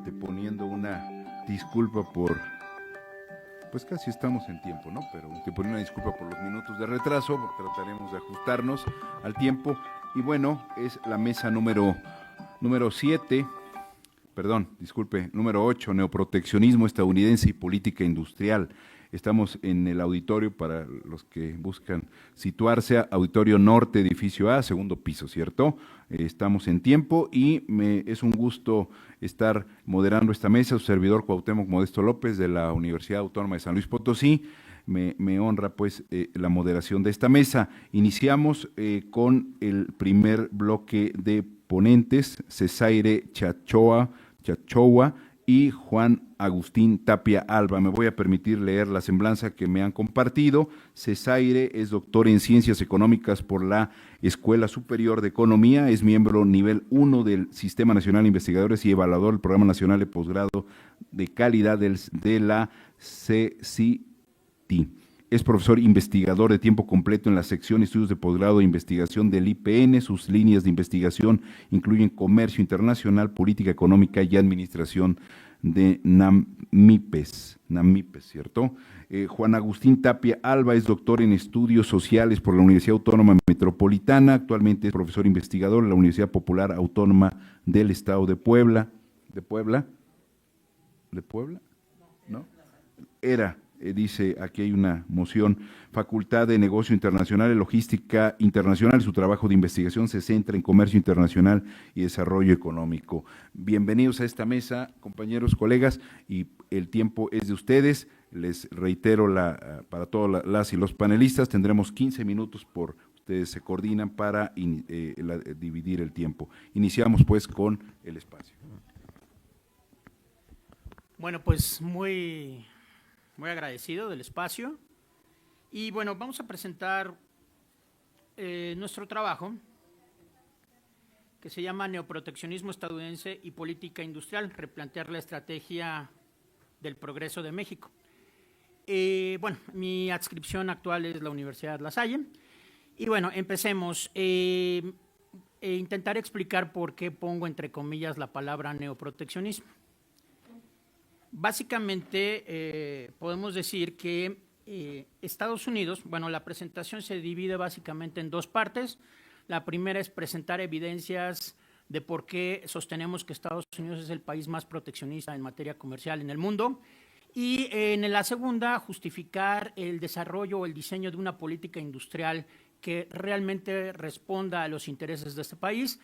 anteponiendo una disculpa por, pues casi estamos en tiempo, ¿no? Pero anteponiendo una disculpa por los minutos de retraso, trataremos de ajustarnos al tiempo. Y bueno, es la mesa número 7, perdón, disculpe, número 8, neoproteccionismo estadounidense y política industrial. Estamos en el auditorio, para los que buscan situarse, auditorio norte, edificio A, segundo piso, ¿cierto? Estamos en tiempo y es un gusto estar moderando esta mesa, su servidor Cuauhtémoc Modesto López de la Universidad Autónoma de San Luis Potosí. Me honra pues la moderación de esta mesa. Iniciamos con el primer bloque de ponentes, Cesaire Chachoa y Juan Agustín Tapia Alba. Me voy a permitir leer la semblanza que me han compartido. Cesaire es doctor en Ciencias Económicas por la Escuela Superior de Economía, es miembro nivel 1 del Sistema Nacional de Investigadores y evaluador del Programa Nacional de Posgrado de Calidad de la CCT. Es profesor investigador de tiempo completo en la sección Estudios de Posgrado e Investigación del IPN. Sus líneas de investigación incluyen comercio internacional, política económica y administración de NAMIPES, ¿cierto? Juan Agustín Tapia Alba es doctor en Estudios Sociales por la Universidad Autónoma Metropolitana. Actualmente es profesor investigador en la Universidad Popular Autónoma del Estado de Puebla. ¿De Puebla? ¿No? Era. Dice, aquí hay una moción, Facultad de Negocio Internacional y Logística Internacional. Su trabajo de investigación se centra en comercio internacional y desarrollo económico. Bienvenidos a esta mesa, compañeros, colegas, y el tiempo es de ustedes. Les reitero, para todas las y los panelistas, tendremos 15 minutos ustedes se coordinan para dividir el tiempo. Iniciamos pues con el espacio. Bueno, pues muy agradecido del espacio y bueno, vamos a presentar nuestro trabajo que se llama Neoproteccionismo estadounidense y política industrial, replantear la estrategia del progreso de México. Bueno, mi adscripción actual es la Universidad La Salle y bueno, empecemos. Intentaré explicar por qué pongo entre comillas la palabra neoproteccionismo. Básicamente, podemos decir que Estados Unidos, bueno, la presentación se divide básicamente en dos partes. La primera es presentar evidencias de por qué sostenemos que Estados Unidos es el país más proteccionista en materia comercial en el mundo. Y en la segunda, justificar el desarrollo o el diseño de una política industrial que realmente responda a los intereses de este país,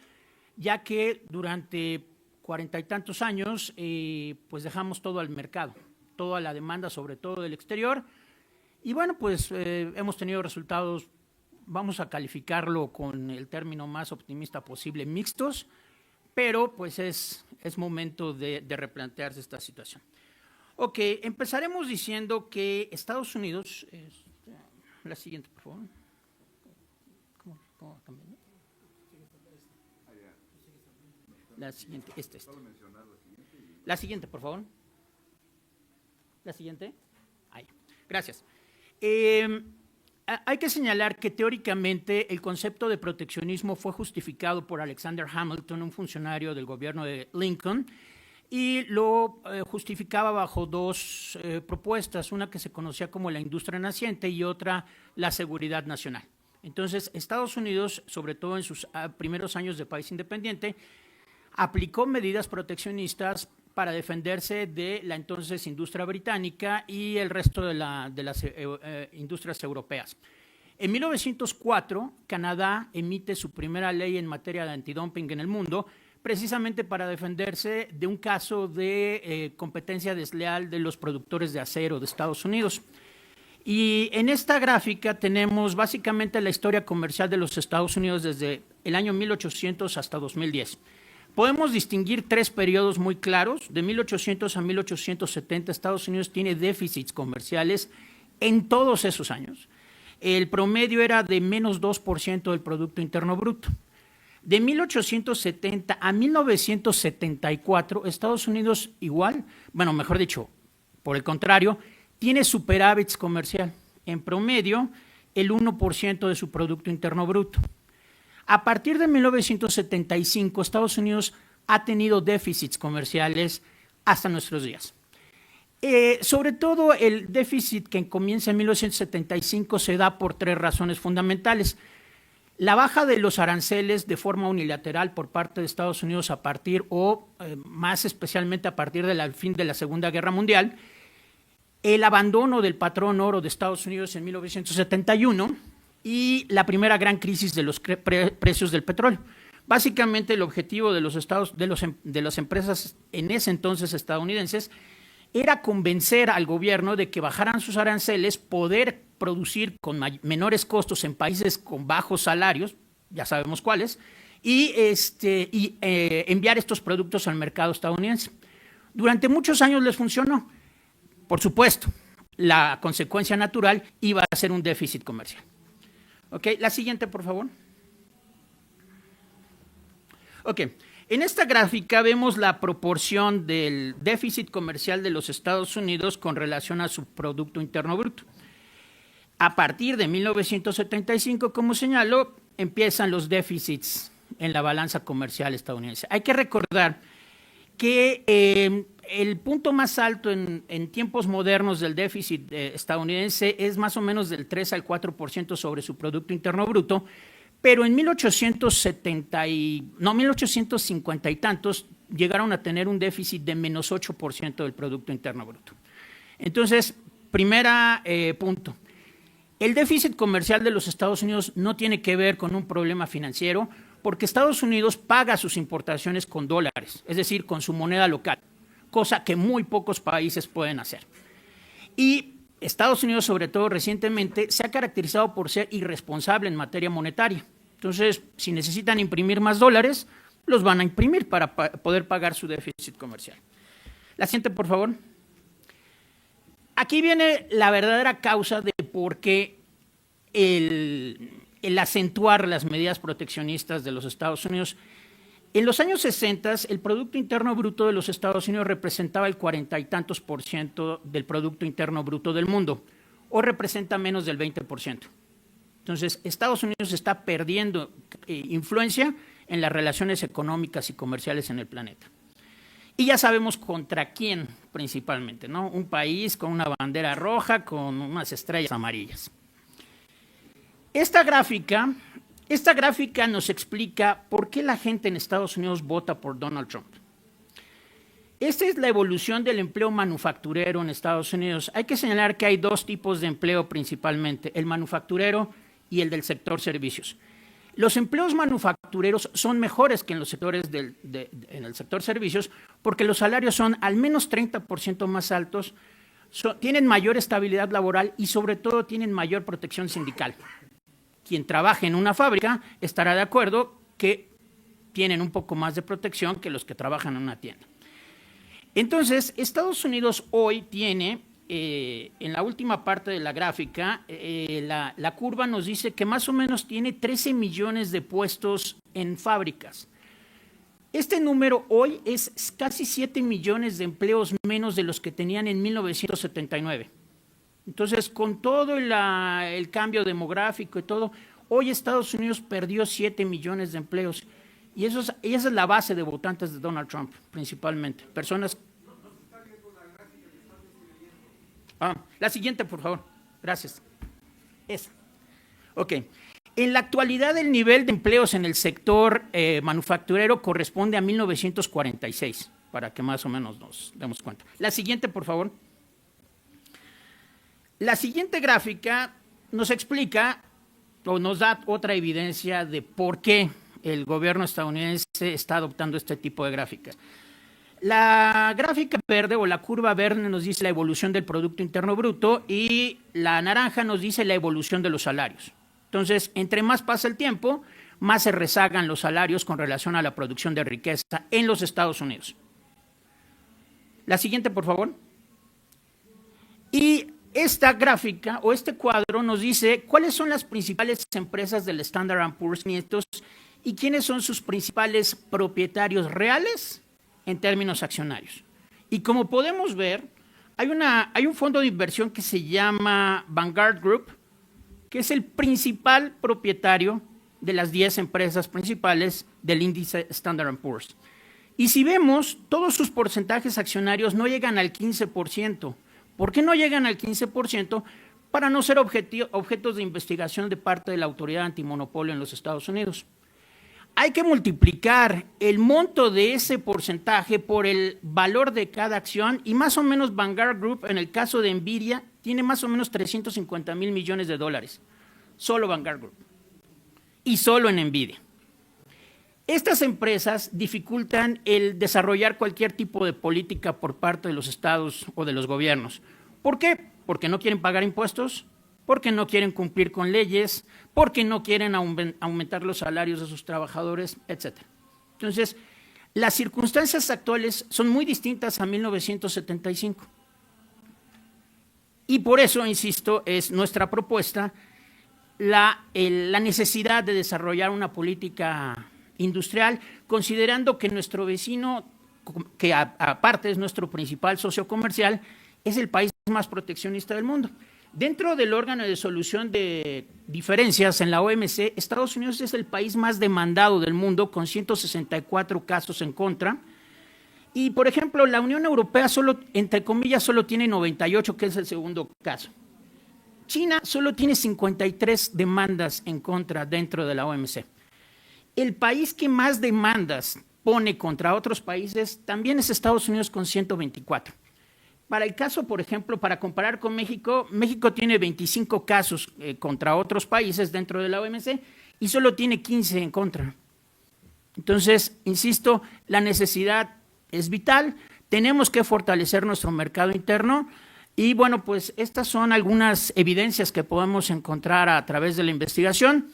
ya que durante 40 y tantos años, pues dejamos todo al mercado, toda la demanda, sobre todo del exterior, y bueno, pues hemos tenido resultados, vamos a calificarlo con el término más optimista posible, mixtos, pero pues es momento de replantearse esta situación. Ok, empezaremos diciendo que Estados Unidos, la siguiente, por favor. ¿Cómo también? La siguiente, esta. La siguiente, por favor. La siguiente. Ahí. Gracias. Hay que señalar que teóricamente el concepto de proteccionismo fue justificado por Alexander Hamilton, un funcionario del gobierno de Lincoln, y lo justificaba bajo dos propuestas, una que se conocía como la industria naciente y otra la seguridad nacional. Entonces, Estados Unidos, sobre todo en sus primeros años de país independiente, aplicó medidas proteccionistas para defenderse de la entonces industria británica y el resto de las industrias europeas. En 1904, Canadá emite su primera ley en materia de antidumping en el mundo, precisamente para defenderse de un caso de competencia desleal de los productores de acero de Estados Unidos. Y en esta gráfica tenemos básicamente la historia comercial de los Estados Unidos desde el año 1800 hasta 2010. Podemos distinguir tres periodos muy claros. De 1800 a 1870, Estados Unidos tiene déficits comerciales en todos esos años. El promedio era de menos 2% del Producto Interno Bruto. De 1870 a 1974, Estados Unidos igual, bueno, mejor dicho, por el contrario, tiene superávits comercial. En promedio, el 1% de su Producto Interno Bruto. A partir de 1975, Estados Unidos ha tenido déficits comerciales hasta nuestros días. Sobre todo el déficit que comienza en 1975 se da por tres razones fundamentales. La baja de los aranceles de forma unilateral por parte de Estados Unidos a partir, más especialmente a partir del fin de la Segunda Guerra Mundial, el abandono del patrón oro de Estados Unidos en 1971 y la primera gran crisis de los precios del petróleo. Básicamente el objetivo de las empresas en ese entonces estadounidenses era convencer al gobierno de que bajaran sus aranceles, poder producir con menores costos en países con bajos salarios, ya sabemos cuáles, y enviar estos productos al mercado estadounidense. Durante muchos años les funcionó. Por supuesto, la consecuencia natural iba a ser un déficit comercial. Ok, la siguiente, por favor. Ok, en esta gráfica vemos la proporción del déficit comercial de los Estados Unidos con relación a su Producto Interno Bruto. A partir de 1975, como señaló, empiezan los déficits en la balanza comercial estadounidense. Hay que recordar que el punto más alto en tiempos modernos del déficit estadounidense es más o menos del 3 al 4% sobre su Producto Interno Bruto, pero en 1850 y tantos llegaron a tener un déficit de menos 8% del Producto Interno Bruto. Entonces, punto. El déficit comercial de los Estados Unidos no tiene que ver con un problema financiero, porque Estados Unidos paga sus importaciones con dólares, es decir, con su moneda local, cosa que muy pocos países pueden hacer. Y Estados Unidos, sobre todo recientemente, se ha caracterizado por ser irresponsable en materia monetaria. Entonces, si necesitan imprimir más dólares, los van a imprimir para poder pagar su déficit comercial. La siguiente, por favor. Aquí viene la verdadera causa de por qué el acentuar las medidas proteccionistas de los Estados Unidos. En los años 60, el Producto Interno Bruto de los Estados Unidos representaba el 40 y tantos % del Producto Interno Bruto del mundo, o representa menos del 20%. Entonces, Estados Unidos está perdiendo influencia en las relaciones económicas y comerciales en el planeta. Y ya sabemos contra quién principalmente, ¿no? Un país con una bandera roja, con unas estrellas amarillas. Esta gráfica nos explica por qué la gente en Estados Unidos vota por Donald Trump. Esta es la evolución del empleo manufacturero en Estados Unidos. Hay que señalar que hay dos tipos de empleo principalmente, el manufacturero y el del sector servicios. Los empleos manufactureros son mejores que en los sectores en el sector servicios porque los salarios son al menos 30% más altos, tienen mayor estabilidad laboral y sobre todo tienen mayor protección sindical. Quien trabaje en una fábrica estará de acuerdo que tienen un poco más de protección que los que trabajan en una tienda. Entonces, Estados Unidos hoy tiene, en la última parte de la gráfica, la curva nos dice que más o menos tiene 13 millones de puestos en fábricas. Este número hoy es casi 7 millones de empleos menos de los que tenían en 1979. Entonces, con todo el cambio demográfico y todo, hoy Estados Unidos perdió 7 millones de empleos. Y esa es la base de votantes de Donald Trump, principalmente. Personas. La siguiente, por favor. Gracias. Esa. Ok. En la actualidad, el nivel de empleos en el sector manufacturero corresponde a 1946, para que más o menos nos demos cuenta. La siguiente, por favor. La siguiente gráfica nos explica o nos da otra evidencia de por qué el gobierno estadounidense está adoptando este tipo de gráficas. La gráfica verde o la curva verde nos dice la evolución del Producto Interno Bruto y la naranja nos dice la evolución de los salarios. Entonces, entre más pasa el tiempo, más se rezagan los salarios con relación a la producción de riqueza en los Estados Unidos. La siguiente, por favor. Y esta gráfica o este cuadro nos dice cuáles son las principales empresas del Standard & Poor's 500 y quiénes son sus principales propietarios reales en términos accionarios. Y como podemos ver, hay un fondo de inversión que se llama Vanguard Group, que es el principal propietario de las 10 empresas principales del índice Standard & Poor's. Y si vemos, todos sus porcentajes accionarios no llegan al 15%. ¿Por qué no llegan al 15%? Para no ser objetos de investigación de parte de la autoridad antimonopolio en los Estados Unidos. Hay que multiplicar el monto de ese porcentaje por el valor de cada acción y más o menos Vanguard Group, en el caso de Nvidia, tiene más o menos 350 mil millones de dólares. Solo Vanguard Group. Y solo en Nvidia. Estas empresas dificultan el desarrollar cualquier tipo de política por parte de los estados o de los gobiernos. ¿Por qué? Porque no quieren pagar impuestos, porque no quieren cumplir con leyes, porque no quieren aumentar los salarios de sus trabajadores, etc. Entonces, las circunstancias actuales son muy distintas a 1975. Y por eso, insisto, es nuestra propuesta la necesidad de desarrollar una política industrial, considerando que nuestro vecino, que aparte es nuestro principal socio comercial, es el país más proteccionista del mundo. Dentro del órgano de solución de diferencias en la OMC, Estados Unidos es el país más demandado del mundo, con 164 casos en contra. Y, por ejemplo, la Unión Europea solo, entre comillas, solo tiene 98, que es el segundo caso. China solo tiene 53 demandas en contra dentro de la OMC. El país que más demandas pone contra otros países también es Estados Unidos, con 124. Para el caso, por ejemplo, para comparar con México, México tiene 25 casos contra otros países dentro de la OMC y solo tiene 15 en contra. Entonces, insisto, la necesidad es vital, tenemos que fortalecer nuestro mercado interno y, bueno, pues estas son algunas evidencias que podemos encontrar a través de la investigación.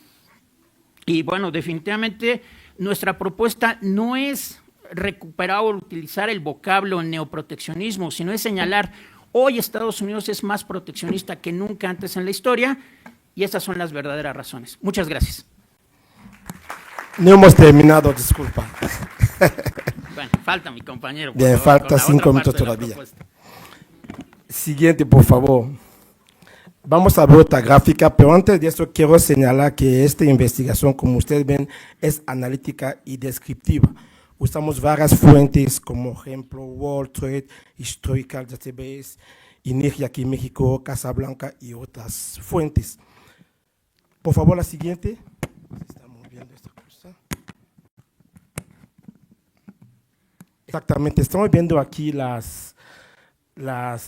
Y, bueno, definitivamente nuestra propuesta no es recuperar o utilizar el vocablo neoproteccionismo, sino es señalar, hoy Estados Unidos es más proteccionista que nunca antes en la historia, y estas son las verdaderas razones. Muchas gracias. No hemos terminado, disculpa. Bueno, falta mi compañero. Bien, favor, falta 5 minutos todavía. Siguiente, por favor. Vamos a ver otra gráfica, pero antes de eso quiero señalar que esta investigación, como ustedes ven, es analítica y descriptiva. Usamos varias fuentes, como ejemplo World Trade, Historical Database, INEGI aquí en México, Casablanca y otras fuentes. Por favor, la siguiente. Estamos viendo esta cosa. Exactamente, estamos viendo aquí las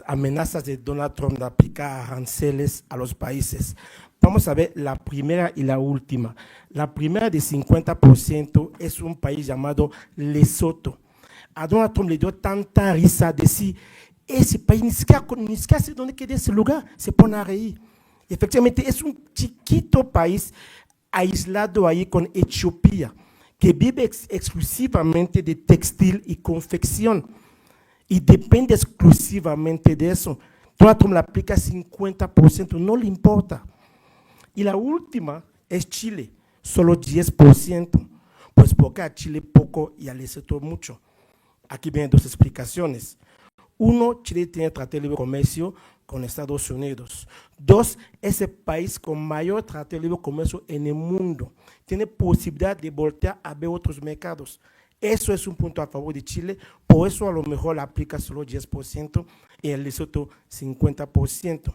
amenazas de Donald Trump de aplicar aranceles a los países. Vamos a ver la primera y la última. La primera de 50% es un país llamado Lesoto. A Donald Trump le dio tanta risa decir, ese país ni siquiera sé dónde queda ese lugar, se pone a reír. Efectivamente, es un chiquito país aislado ahí con Etiopía, que vive exclusivamente de textil y confección. Y depende exclusivamente de eso. Donald Trump le aplica 50%, no le importa. Y la última es Chile, solo 10%. Pues porque a Chile poco y a Lesoto mucho. Aquí vienen dos explicaciones. Uno, Chile tiene tratado de libre comercio con Estados Unidos. Dos, es el país con mayor tratado de libre comercio en el mundo. Tiene posibilidad de voltear a ver otros mercados. Eso es un punto a favor de Chile, por eso a lo mejor la aplica solo 10% y el Lesoto 50%.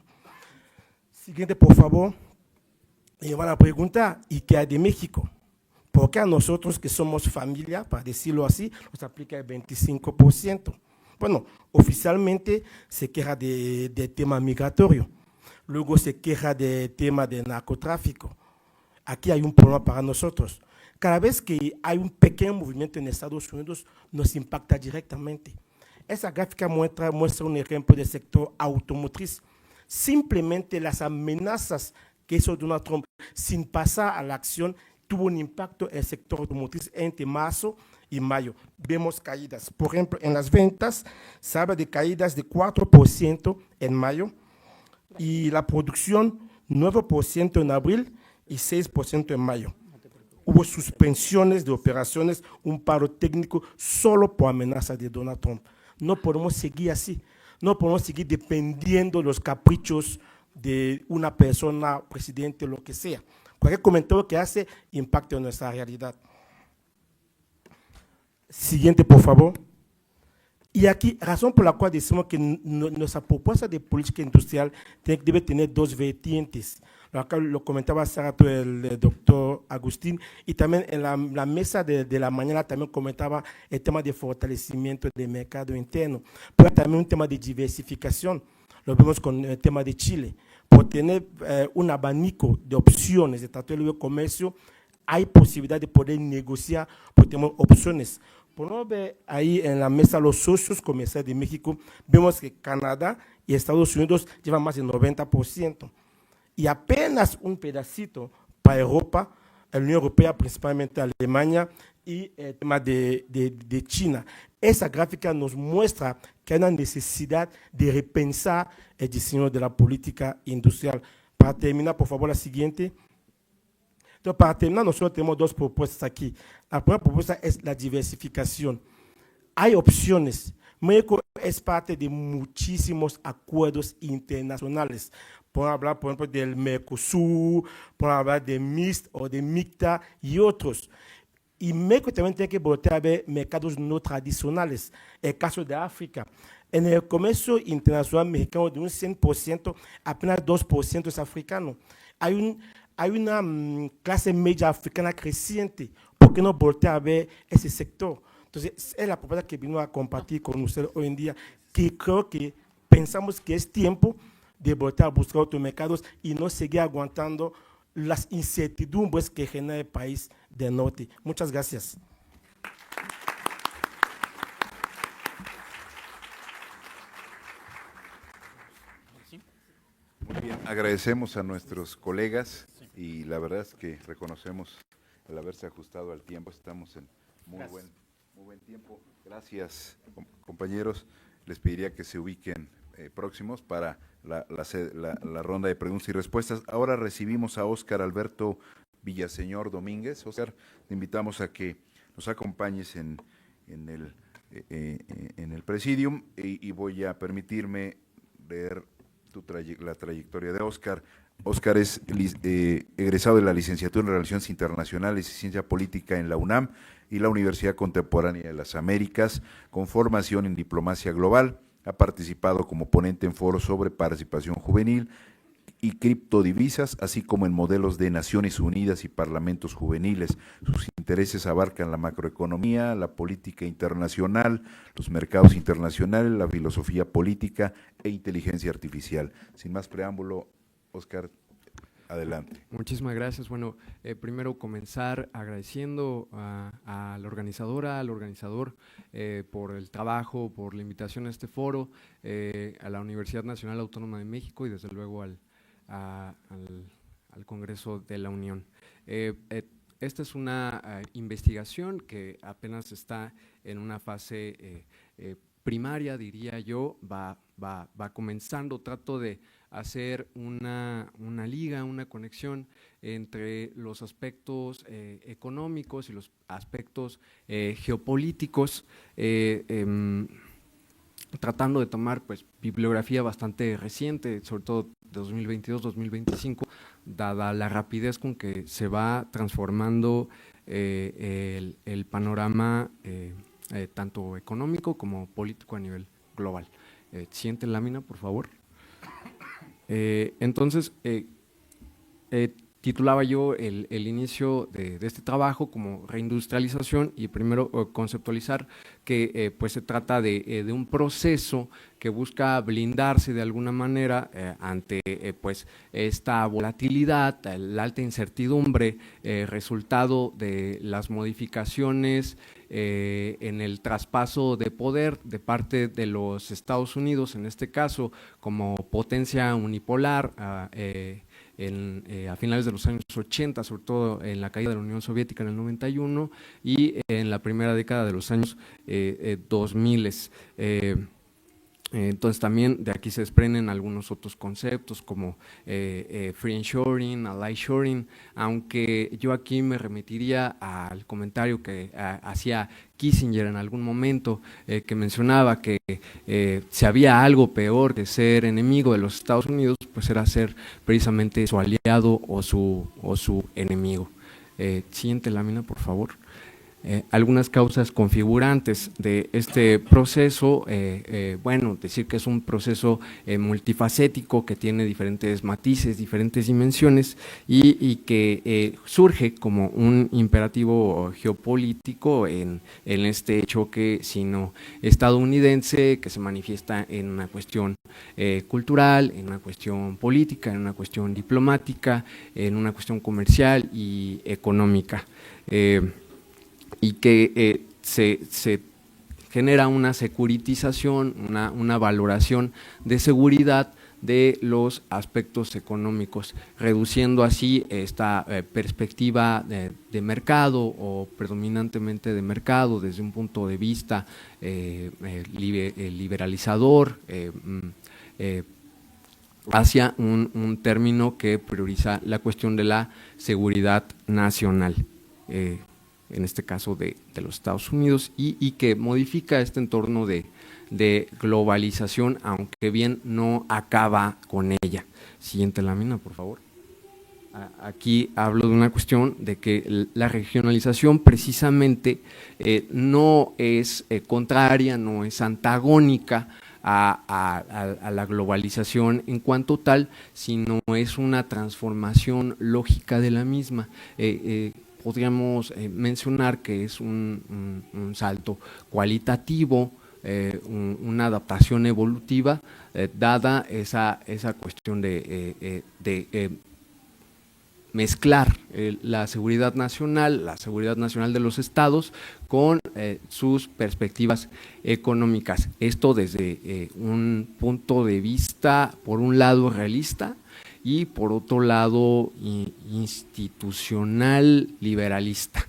Siguiente, por favor. Y van a preguntar, ¿y qué hay de México? Porque a nosotros que somos familia, para decirlo así, nos aplica el 25%. Bueno, oficialmente se queja de tema migratorio, luego se queja de tema de narcotráfico. Aquí hay un problema para nosotros. Cada vez que hay un pequeño movimiento en Estados Unidos, nos impacta directamente. Esa gráfica muestra un ejemplo del sector automotriz. Simplemente las amenazas que hizo Donald Trump sin pasar a la acción tuvo un impacto en el sector automotriz entre marzo y mayo. Vemos caídas. Por ejemplo, en las ventas se habla de caídas de 4% en mayo y la producción 9% en abril y 6% en mayo. Hubo suspensiones de operaciones, un paro técnico solo por amenaza de Donald Trump. No podemos seguir así. No podemos seguir dependiendo de los caprichos de una persona, presidente, lo que sea. Cualquier comentario que hace impacta en nuestra realidad. Siguiente, por favor. Y aquí, razón por la cual decimos que nuestra propuesta de política industrial debe tener dos vertientes. Acá lo comentaba hace rato el doctor Agustín, y también en la mesa de la mañana también comentaba el tema de fortalecimiento del mercado interno, pero también un tema de diversificación. Lo vemos con el tema de Chile. Por tener un abanico de opciones de Tratado de Libre Comercio, hay posibilidad de poder negociar por tener opciones. Por no ver ahí en la mesa los socios comerciales de México, vemos que Canadá y Estados Unidos llevan más del 90%. Y apenas un pedacito para Europa, la Unión Europea, principalmente Alemania, y el tema de China. Esa gráfica nos muestra que hay una necesidad de repensar el diseño de la política industrial. Para terminar, por favor, la siguiente. Entonces, para terminar, nosotros tenemos dos propuestas aquí. La primera propuesta es la diversificación. Hay opciones. México es parte de muchísimos acuerdos internacionales. Podemos hablar, por ejemplo, del Mercosur, podemos hablar de MIST o de MICTA y otros. Y México también tiene que volver a ver mercados no tradicionales. El caso de África. En el comercio internacional mexicano de un 100%, apenas 2% es africano. Hay una clase media africana creciente. ¿Por qué no voltear a ver ese sector? Entonces, es la propuesta que vino a compartir con ustedes hoy en día, que creo que pensamos que es tiempo de voltear a buscar otros mercados y no seguir aguantando las incertidumbres que genera el país del norte. Muchas gracias. Muy bien, agradecemos a nuestros colegas y la verdad es que reconocemos el haberse ajustado al tiempo. Estamos en muy buen tiempo. Gracias, compañeros. Les pediría que se ubiquen próximos para la ronda de preguntas y respuestas. Ahora recibimos a Óscar Alberto Villaseñor Domínguez. Óscar, te invitamos a que nos acompañes en el presidium y voy a permitirme leer la trayectoria de Óscar. Óscar es egresado de la licenciatura en Relaciones Internacionales y Ciencia Política en la UNAM y la Universidad Contemporánea de las Américas, con formación en diplomacia global. Ha participado como ponente en foros sobre participación juvenil y criptodivisas, así como en modelos de Naciones Unidas y parlamentos juveniles. Sus intereses abarcan la macroeconomía, la política internacional, los mercados internacionales, la filosofía política e inteligencia artificial. Sin más preámbulo, Óscar, adelante. Muchísimas gracias. Bueno, primero comenzar agradeciendo a la organizadora, al organizador por el trabajo, por la invitación a este foro, a la Universidad Nacional Autónoma de México y desde luego al Congreso de la Unión. Esta es una investigación que apenas está en una fase primaria, diría yo, va comenzando. Trato de hacer una liga, una conexión entre los aspectos económicos y los aspectos geopolíticos, tratando de tomar pues bibliografía bastante reciente, sobre todo de 2022-2025, dada la rapidez con que se va transformando el panorama tanto económico como político a nivel global. Siguiente lámina, por favor. Entonces, titulaba yo el inicio de este trabajo como reindustrialización y primero conceptualizar que pues se trata de un proceso que busca blindarse de alguna manera ante pues esta volatilidad, la alta incertidumbre, resultado de las modificaciones en el traspaso de poder de parte de los Estados Unidos, en este caso como potencia unipolar, a finales de los años 80, sobre todo en la caída de la Unión Soviética en el 91 y en la primera década de los años 2000. Entonces también de aquí se desprenden algunos otros conceptos como friendshoring, allieshoring, aunque yo aquí me remitiría al comentario que hacía Kissinger en algún momento, que mencionaba que si había algo peor que ser enemigo de los Estados Unidos, pues era ser precisamente su aliado o su enemigo. Siguiente lámina, por favor. algunas causas configurantes de este proceso. Bueno, decir que es un proceso multifacético que tiene diferentes matices, diferentes dimensiones y que surge como un imperativo geopolítico en este choque sino-estadounidense que se manifiesta en una cuestión cultural, en una cuestión política, en una cuestión diplomática, en una cuestión comercial y económica. Y que se genera una securitización, una valoración de seguridad de los aspectos económicos, reduciendo así esta perspectiva de mercado o predominantemente de mercado desde un punto de vista liberalizador hacia un término que prioriza la cuestión de la seguridad nacional. En este caso de los Estados Unidos, y que modifica este entorno de globalización, aunque bien no acaba con ella. Siguiente lámina, por favor. Aquí hablo de una cuestión de que la regionalización precisamente no es contraria, no es antagónica a la globalización en cuanto tal, sino es una transformación lógica de la misma. Podríamos mencionar que es un salto cualitativo, una adaptación evolutiva, dada esa cuestión de mezclar la seguridad nacional de los estados con sus perspectivas económicas. Esto desde un punto de vista, por un lado, realista, y por otro lado institucional liberalista.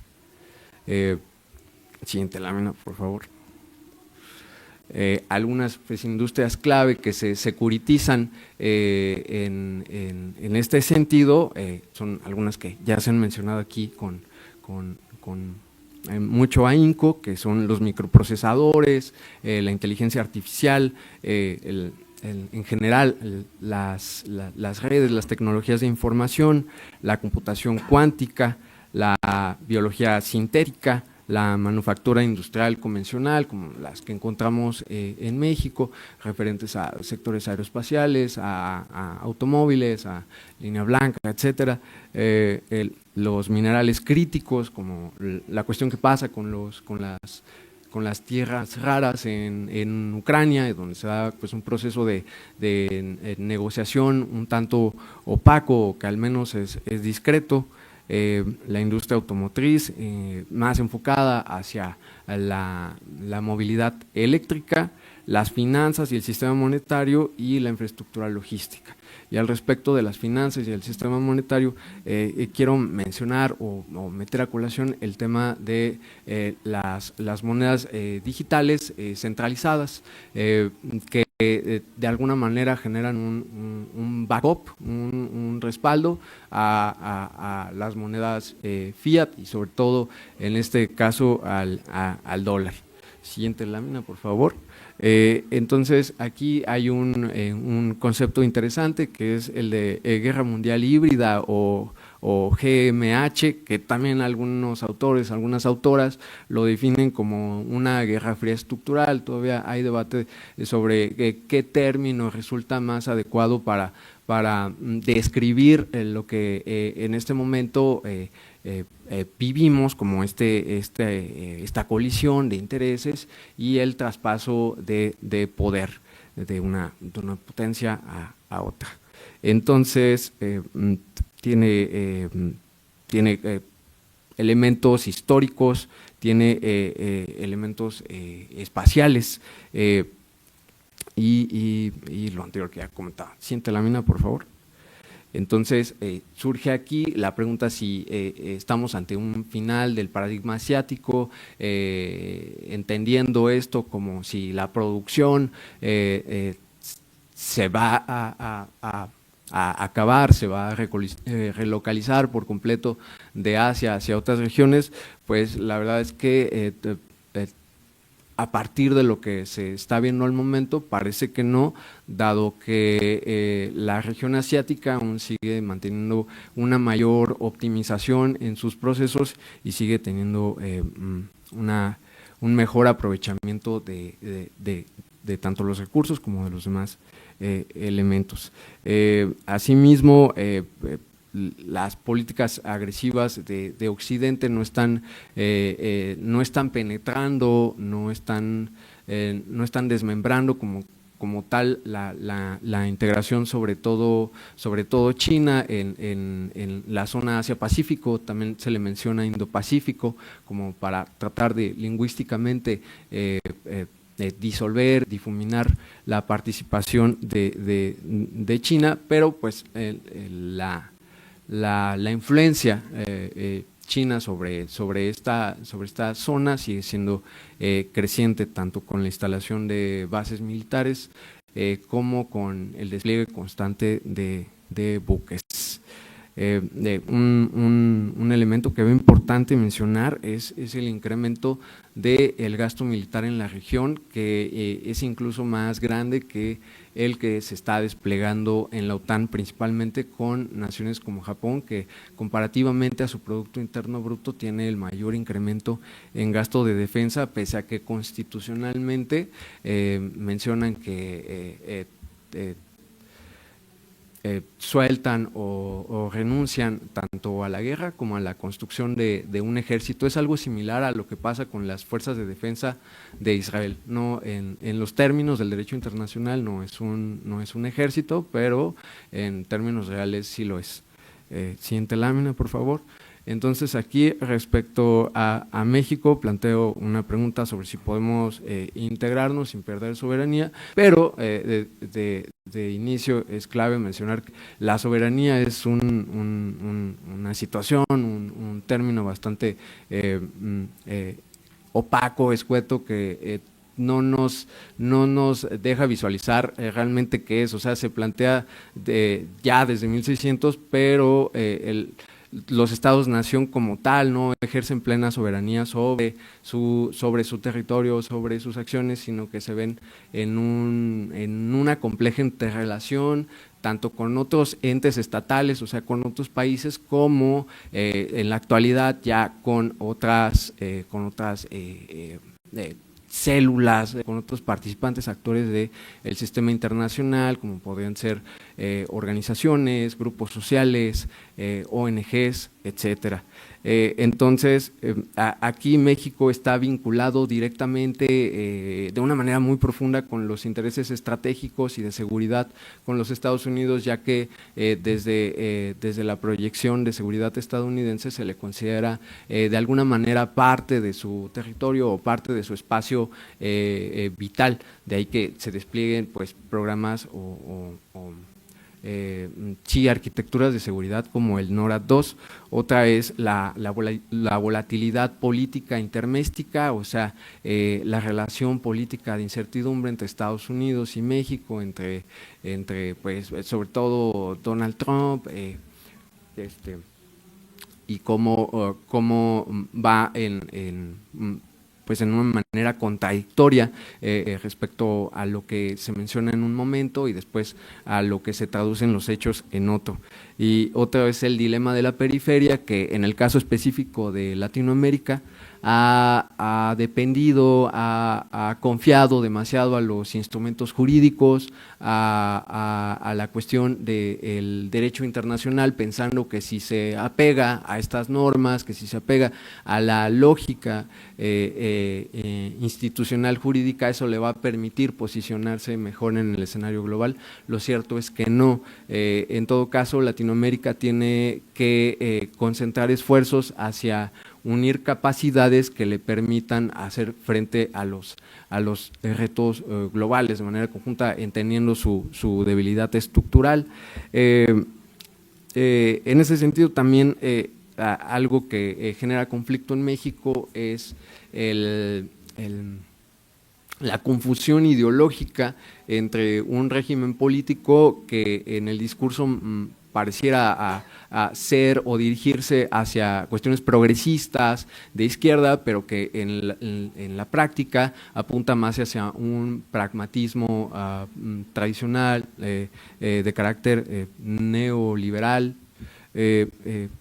Siguiente lámina, por favor. Algunas industrias clave que se securitizan en este sentido son algunas que ya se han mencionado aquí con mucho ahínco, que son los microprocesadores, la inteligencia artificial, en general las redes, las tecnologías de información, la computación cuántica, la biología sintética, la manufactura industrial convencional, como las que encontramos en México, referentes a sectores aeroespaciales, a automóviles, a línea blanca, etcétera, los minerales críticos, como la cuestión que pasa con las tierras raras en Ucrania, donde se da pues un proceso de negociación un tanto opaco, que al menos es discreto. La industria automotriz más enfocada hacia la movilidad eléctrica, las finanzas y el sistema monetario y la infraestructura logística. Y al respecto de las finanzas y el sistema monetario, quiero mencionar o meter a colación el tema de las monedas digitales centralizadas, que de alguna manera generan un backup, un respaldo a las monedas fiat y sobre todo en este caso al dólar. Siguiente lámina, por favor. Entonces aquí hay un concepto interesante que es el de guerra mundial híbrida o GMH, que también algunos autores, algunas autoras lo definen como una guerra fría estructural. Todavía hay debate sobre qué término resulta más adecuado para describir lo que en este momento vivimos como esta colisión de intereses y el traspaso de poder de una potencia a otra. Entonces, tiene elementos históricos, tiene elementos espaciales y lo anterior que ya comentaba. Siguiente lámina, por favor. Entonces, surge aquí la pregunta si estamos ante un final del paradigma asiático, entendiendo esto como si la producción se va a acabar, se va a relocalizar por completo de Asia hacia otras regiones. Pues la verdad es que a partir de lo que se está viendo al momento, parece que no, dado que la región asiática aún sigue manteniendo una mayor optimización en sus procesos y sigue teniendo un mejor aprovechamiento de tanto los recursos como de los demás elementos. Asimismo, las políticas agresivas de Occidente no están penetrando, no están desmembrando como tal la integración, sobre todo China en la zona Asia-Pacífico. También se le menciona Indo-Pacífico como para tratar de lingüísticamente disolver, difuminar la participación de China, pero pues la influencia China sobre esta zona sigue siendo creciente, tanto con la instalación de bases militares como con el despliegue constante de buques. Un elemento que veo importante mencionar es el incremento del gasto militar en la región, que es incluso más grande que el que se está desplegando en la OTAN, principalmente con naciones como Japón, que comparativamente a su Producto Interno Bruto tiene el mayor incremento en gasto de defensa, pese a que constitucionalmente mencionan que sueltan o renuncian tanto a la guerra como a la construcción de un ejército. Es algo similar a lo que pasa con las fuerzas de defensa de Israel. No, en los términos del derecho internacional no es un ejército, pero en términos reales sí lo es. Siguiente lámina, por favor. Entonces, aquí respecto a México planteo una pregunta sobre si podemos integrarnos sin perder soberanía, pero de inicio es clave mencionar que la soberanía es una situación, un término bastante opaco, escueto, que no nos deja visualizar realmente qué es. O sea, se plantea ya desde 1600, pero los estados-nación como tal no ejercen plena soberanía sobre su territorio, sobre sus acciones, sino que se ven en una compleja interrelación tanto con otros entes estatales, o sea, con otros países, como en la actualidad ya con otras células, con otros participantes, actores del sistema internacional, como podrían ser organizaciones, grupos sociales, ONGs, etcétera. Entonces, aquí México está vinculado directamente de una manera muy profunda con los intereses estratégicos y de seguridad con los Estados Unidos, ya que desde la proyección de seguridad estadounidense se le considera de alguna manera parte de su territorio o parte de su espacio vital. De ahí que se desplieguen pues programas sí, arquitecturas de seguridad como el NORAD-2. Otra es la volatilidad política interméstica, o sea, la relación política de incertidumbre entre Estados Unidos y México, entre pues, sobre todo Donald Trump, y cómo va pues en una manera contradictoria respecto a lo que se menciona en un momento y después a lo que se traduce en los hechos en otro. Y otro es el dilema de la periferia, que en el caso específico de Latinoamérica ha dependido, ha confiado demasiado a los instrumentos jurídicos, a la cuestión del derecho internacional, pensando que si se apega a estas normas, que si se apega a la lógica institucional jurídica, eso le va a permitir posicionarse mejor en el escenario global. Lo cierto es que no. En todo caso, Latinoamérica tiene que concentrar esfuerzos hacia unir capacidades que le permitan hacer frente a los retos globales de manera conjunta, entendiendo su debilidad estructural. En ese sentido, también algo que genera conflicto en México es la confusión ideológica entre un régimen político que en el discurso pareciera a ser o dirigirse hacia cuestiones progresistas de izquierda, pero que en la práctica apunta más hacia un pragmatismo tradicional, de carácter neoliberal.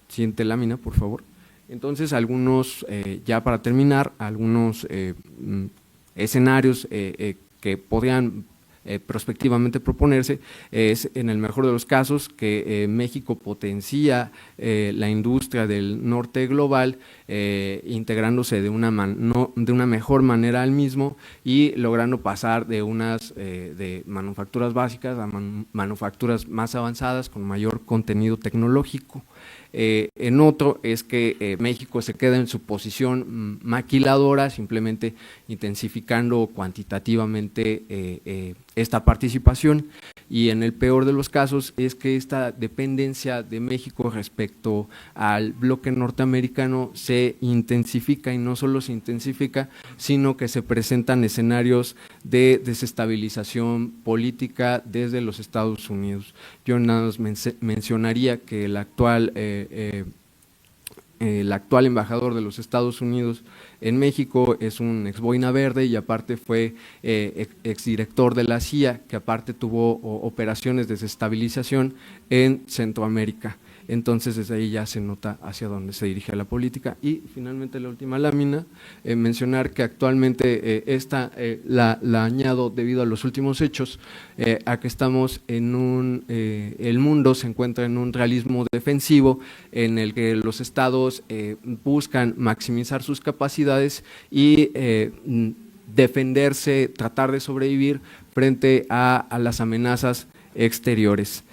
Siguiente lámina, por favor. Entonces, ya para terminar, algunos escenarios que podrían prospectivamente proponerse es, en el mejor de los casos, que México potencia la industria del norte global, integrándose de una mejor manera al mismo y logrando pasar de manufacturas básicas a manufacturas más avanzadas con mayor contenido tecnológico. En otro es que México se queda en su posición maquiladora, simplemente intensificando cuantitativamente esta participación, y en el peor de los casos es que esta dependencia de México respecto al bloque norteamericano se intensifica, y no solo se intensifica, sino que se presentan escenarios de desestabilización política desde los Estados Unidos. Yo nada más mencionaría que el actual embajador de los Estados Unidos en México es un ex boina verde, y aparte fue exdirector de la CIA, que aparte tuvo operaciones de desestabilización en Centroamérica. Entonces, desde ahí ya se nota hacia dónde se dirige la política. Y finalmente, la última lámina, mencionar que actualmente la añado debido a los últimos hechos, a que estamos el mundo se encuentra en un realismo defensivo en el que los estados buscan maximizar sus capacidades y defenderse, tratar de sobrevivir frente a las amenazas exteriores.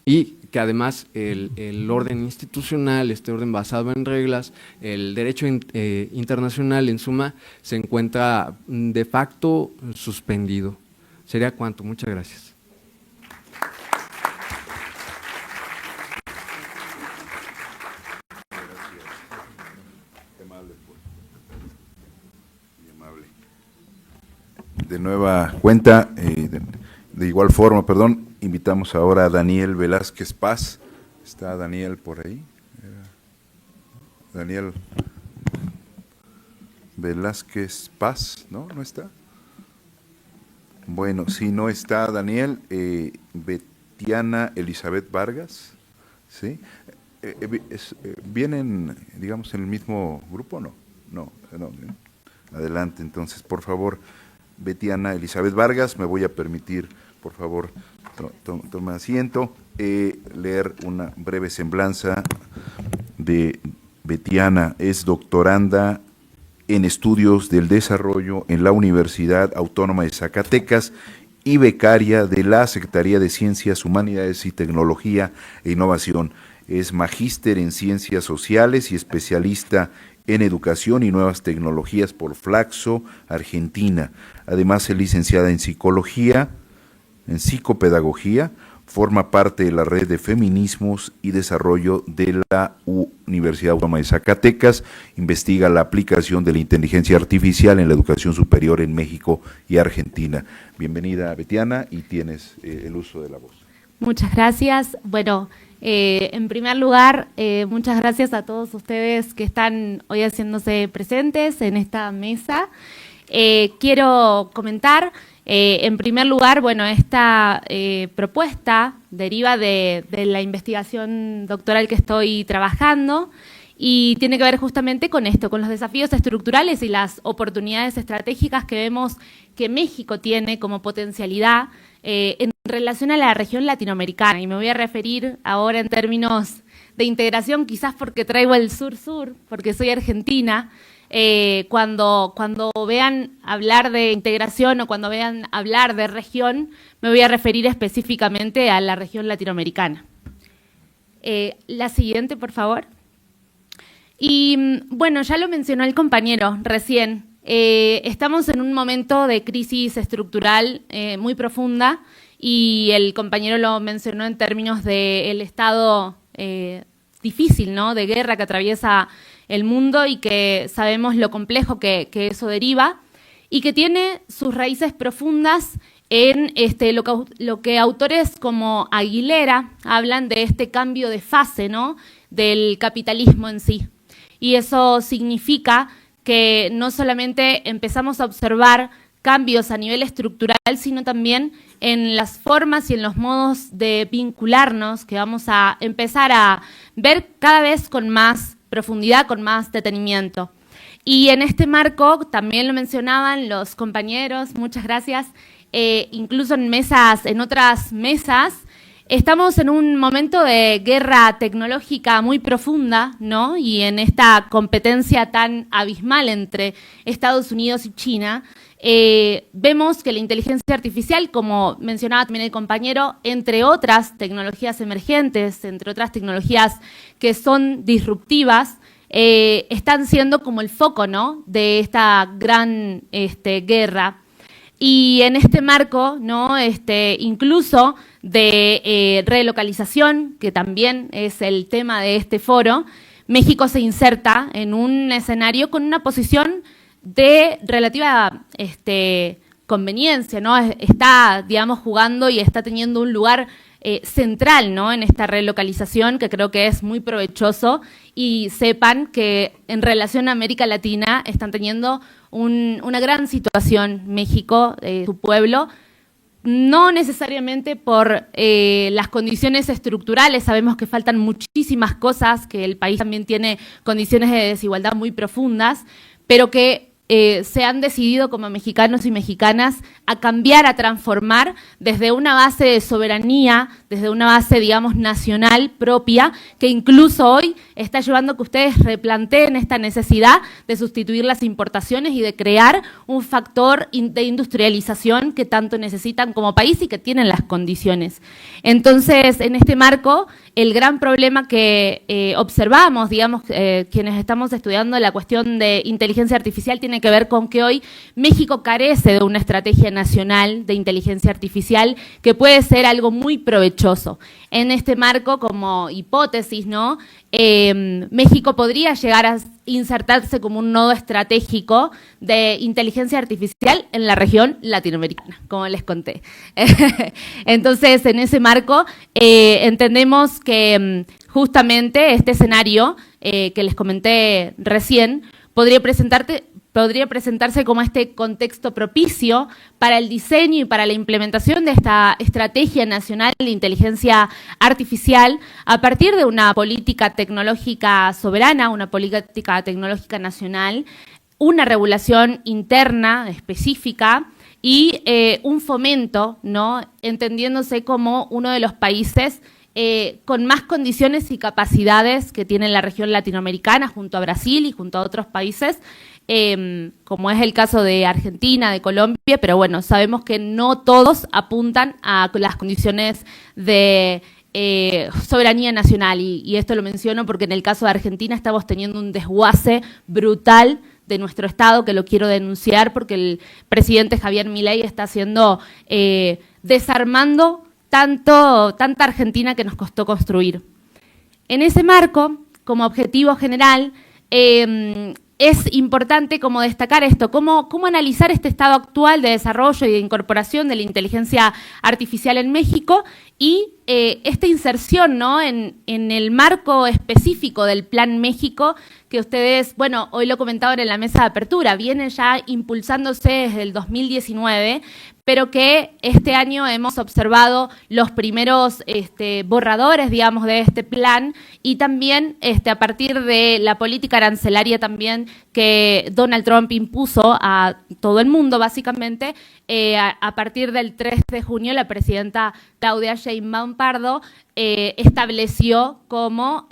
Y que además el orden institucional, este orden basado en reglas, el derecho internacional en suma, se encuentra de facto suspendido. Sería cuanto. Muchas gracias. De nueva cuenta, de igual forma, invitamos ahora a Daniel Velázquez Paz. ¿Está Daniel por ahí? Daniel Velázquez Paz, ¿no? ¿No está? Bueno, si no está Daniel, Betiana Elizabeth Vargas, ¿sí? ¿Vienen, digamos, en el mismo grupo o no? No. Adelante, entonces, por favor, Betiana Elizabeth Vargas, me voy a permitir, por favor, toma asiento, leer una breve semblanza de Betiana. Es doctoranda en Estudios del Desarrollo en la Universidad Autónoma de Zacatecas y becaria de la Secretaría de Ciencias, Humanidades y Tecnología e Innovación. Es magíster en Ciencias Sociales y especialista en Educación y Nuevas Tecnologías por Flaxo, Argentina. Además, es licenciada en Psicología, en Psicopedagogía, forma parte de la Red de Feminismos y Desarrollo de la Universidad Autónoma de Zacatecas, investiga la aplicación de la inteligencia artificial en la educación superior en México y Argentina. Bienvenida, Betiana, y tienes el uso de la voz. Muchas gracias. Bueno, en primer lugar, muchas gracias a todos ustedes que están hoy haciéndose presentes en esta mesa. Quiero comentar, en primer lugar, bueno, esta propuesta deriva de la investigación doctoral que estoy trabajando y tiene que ver justamente con esto, con los desafíos estructurales y las oportunidades estratégicas que vemos que México tiene como potencialidad en relación a la región latinoamericana. Y me voy a referir ahora en términos de integración, quizás porque traigo el sur-sur, porque soy argentina. Cuando vean hablar de integración o cuando vean hablar de región, me voy a referir específicamente a la región latinoamericana. La siguiente, por favor. Y bueno, ya lo mencionó el compañero recién. Estamos en un momento de crisis estructural muy profunda y el compañero lo mencionó en términos del estado difícil, ¿no?, de guerra que atraviesa el mundo y que sabemos lo complejo que eso deriva y que tiene sus raíces profundas en lo que autores como Aguilera hablan de este cambio de fase, ¿no?, del capitalismo en sí. Y eso significa que no solamente empezamos a observar cambios a nivel estructural, sino también en las formas y en los modos de vincularnos, que vamos a empezar a ver cada vez con más profundidad, con más detenimiento. Y en este marco, también lo mencionaban los compañeros, muchas gracias, incluso en otras mesas, estamos en un momento de guerra tecnológica muy profunda, ¿no?, y en esta competencia tan abismal entre Estados Unidos y China, vemos que la inteligencia artificial, como mencionaba también el compañero, entre otras tecnologías emergentes, entre otras tecnologías que son disruptivas, están siendo como el foco, ¿no?, de esta gran guerra. Y en este marco, ¿no?, incluso de relocalización, que también es el tema de este foro, México se inserta en un escenario con una posición de relativa conveniencia, ¿no? Está, digamos, jugando y está teniendo un lugar central, ¿no?, en esta relocalización, que creo que es muy provechoso, y sepan que en relación a América Latina están teniendo una gran situación México, su pueblo, no necesariamente por las condiciones estructurales, sabemos que faltan muchísimas cosas, que el país también tiene condiciones de desigualdad muy profundas, pero que se han decidido como mexicanos y mexicanas a cambiar, a transformar desde una base de soberanía, desde una base, digamos, nacional propia, que incluso hoy está llevando a que ustedes replanteen esta necesidad de sustituir las importaciones y de crear un factor de industrialización que tanto necesitan como país y que tienen las condiciones. Entonces, en este marco, el gran problema que observamos, digamos, quienes estamos estudiando la cuestión de inteligencia artificial, tiene que ver con que hoy México carece de una estrategia nacional de inteligencia artificial que puede ser algo muy provechoso. En este marco, como hipótesis, ¿no?, México podría llegar a insertarse como un nodo estratégico de inteligencia artificial en la región latinoamericana, como les conté. Entonces, en ese marco, entendemos que justamente este escenario que les comenté recién podría presentarse como este contexto propicio para el diseño y para la implementación de esta estrategia nacional de inteligencia artificial a partir de una política tecnológica soberana, una política tecnológica nacional, una regulación interna específica y un fomento, ¿no?, entendiéndose como uno de los países con más condiciones y capacidades que tiene la región latinoamericana, junto a Brasil y junto a otros países, como es el caso de Argentina, de Colombia, pero bueno, sabemos que no todos apuntan a las condiciones de soberanía nacional, y esto lo menciono porque en el caso de Argentina estamos teniendo un desguace brutal de nuestro Estado, que lo quiero denunciar porque el presidente Javier Milei está haciendo, desarmando tanta Argentina que nos costó construir. En ese marco, como objetivo general, es importante como destacar esto, cómo analizar este estado actual de desarrollo y de incorporación de la inteligencia artificial en México y esta inserción, ¿no?, en el marco específico del Plan México, que ustedes, bueno, hoy lo comentaban en la mesa de apertura, viene ya impulsándose desde el 2019, pero que este año hemos observado los primeros borradores, digamos, de este plan, y también a partir de la política arancelaria también que Donald Trump impuso a todo el mundo, básicamente, a partir del 3 de junio la presidenta Claudia Sheinbaum Pardo estableció como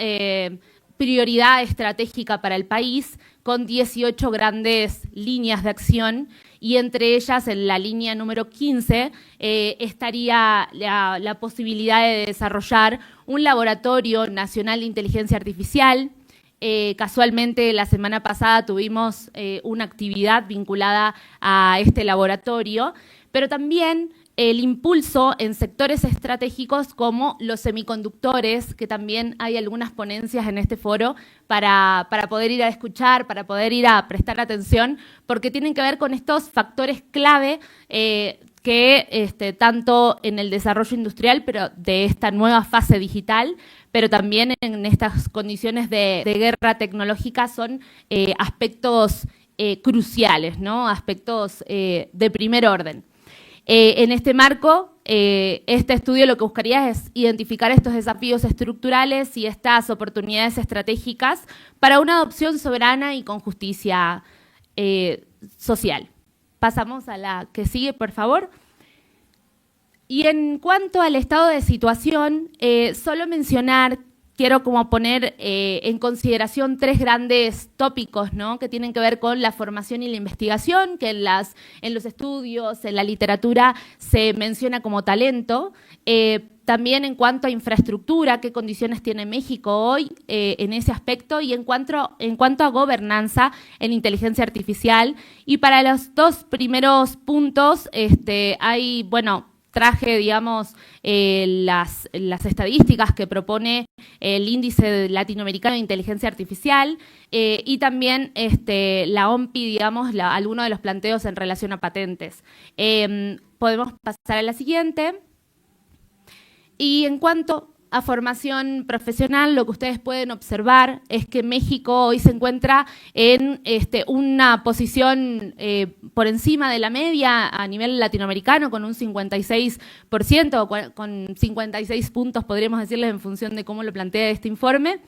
prioridad estratégica para el país con 18 grandes líneas de acción, y entre ellas, en la línea número 15, estaría la posibilidad de desarrollar un laboratorio nacional de inteligencia artificial. Casualmente, la semana pasada tuvimos una actividad vinculada a este laboratorio, pero también el impulso en sectores estratégicos como los semiconductores, que también hay algunas ponencias en este foro para poder ir a escuchar, para poder ir a prestar atención, porque tienen que ver con estos factores clave que tanto en el desarrollo industrial, pero de esta nueva fase digital, pero también en estas condiciones de guerra tecnológica son aspectos cruciales, ¿no? Aspectos de primer orden. En este marco, este estudio lo que buscaría es identificar estos desafíos estructurales y estas oportunidades estratégicas para una adopción soberana y con justicia social. Pasamos a la que sigue, por favor. Y en cuanto al estado de situación, solo mencionar, quiero como poner en consideración 3 grandes tópicos, ¿no?, que tienen que ver con la formación y la investigación, que en los estudios, en la literatura, se menciona como talento. También en cuanto a infraestructura, qué condiciones tiene México hoy en ese aspecto, y en cuanto a gobernanza en inteligencia artificial. Y para los 2 primeros puntos hay, bueno, traje, digamos, las estadísticas que propone el Índice Latinoamericano de Inteligencia Artificial y también la OMPI, digamos, algunos de los planteos en relación a patentes. Podemos pasar a la siguiente. Y en cuanto a formación profesional, lo que ustedes pueden observar es que México hoy se encuentra en una posición por encima de la media a nivel latinoamericano, con un 56%, con 56 puntos, podríamos decirles, en función de cómo lo plantea este informe,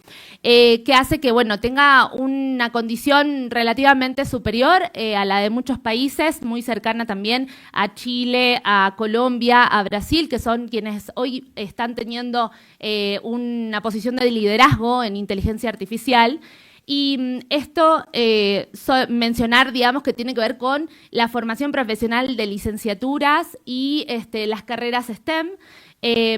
que hace que, bueno, tenga una condición relativamente superior a la de muchos países, muy cercana también a Chile, a Colombia, a Brasil, que son quienes hoy están teniendo una posición de liderazgo en inteligencia artificial. Y esto, mencionar, digamos, que tiene que ver con la formación profesional de licenciaturas y las carreras STEM,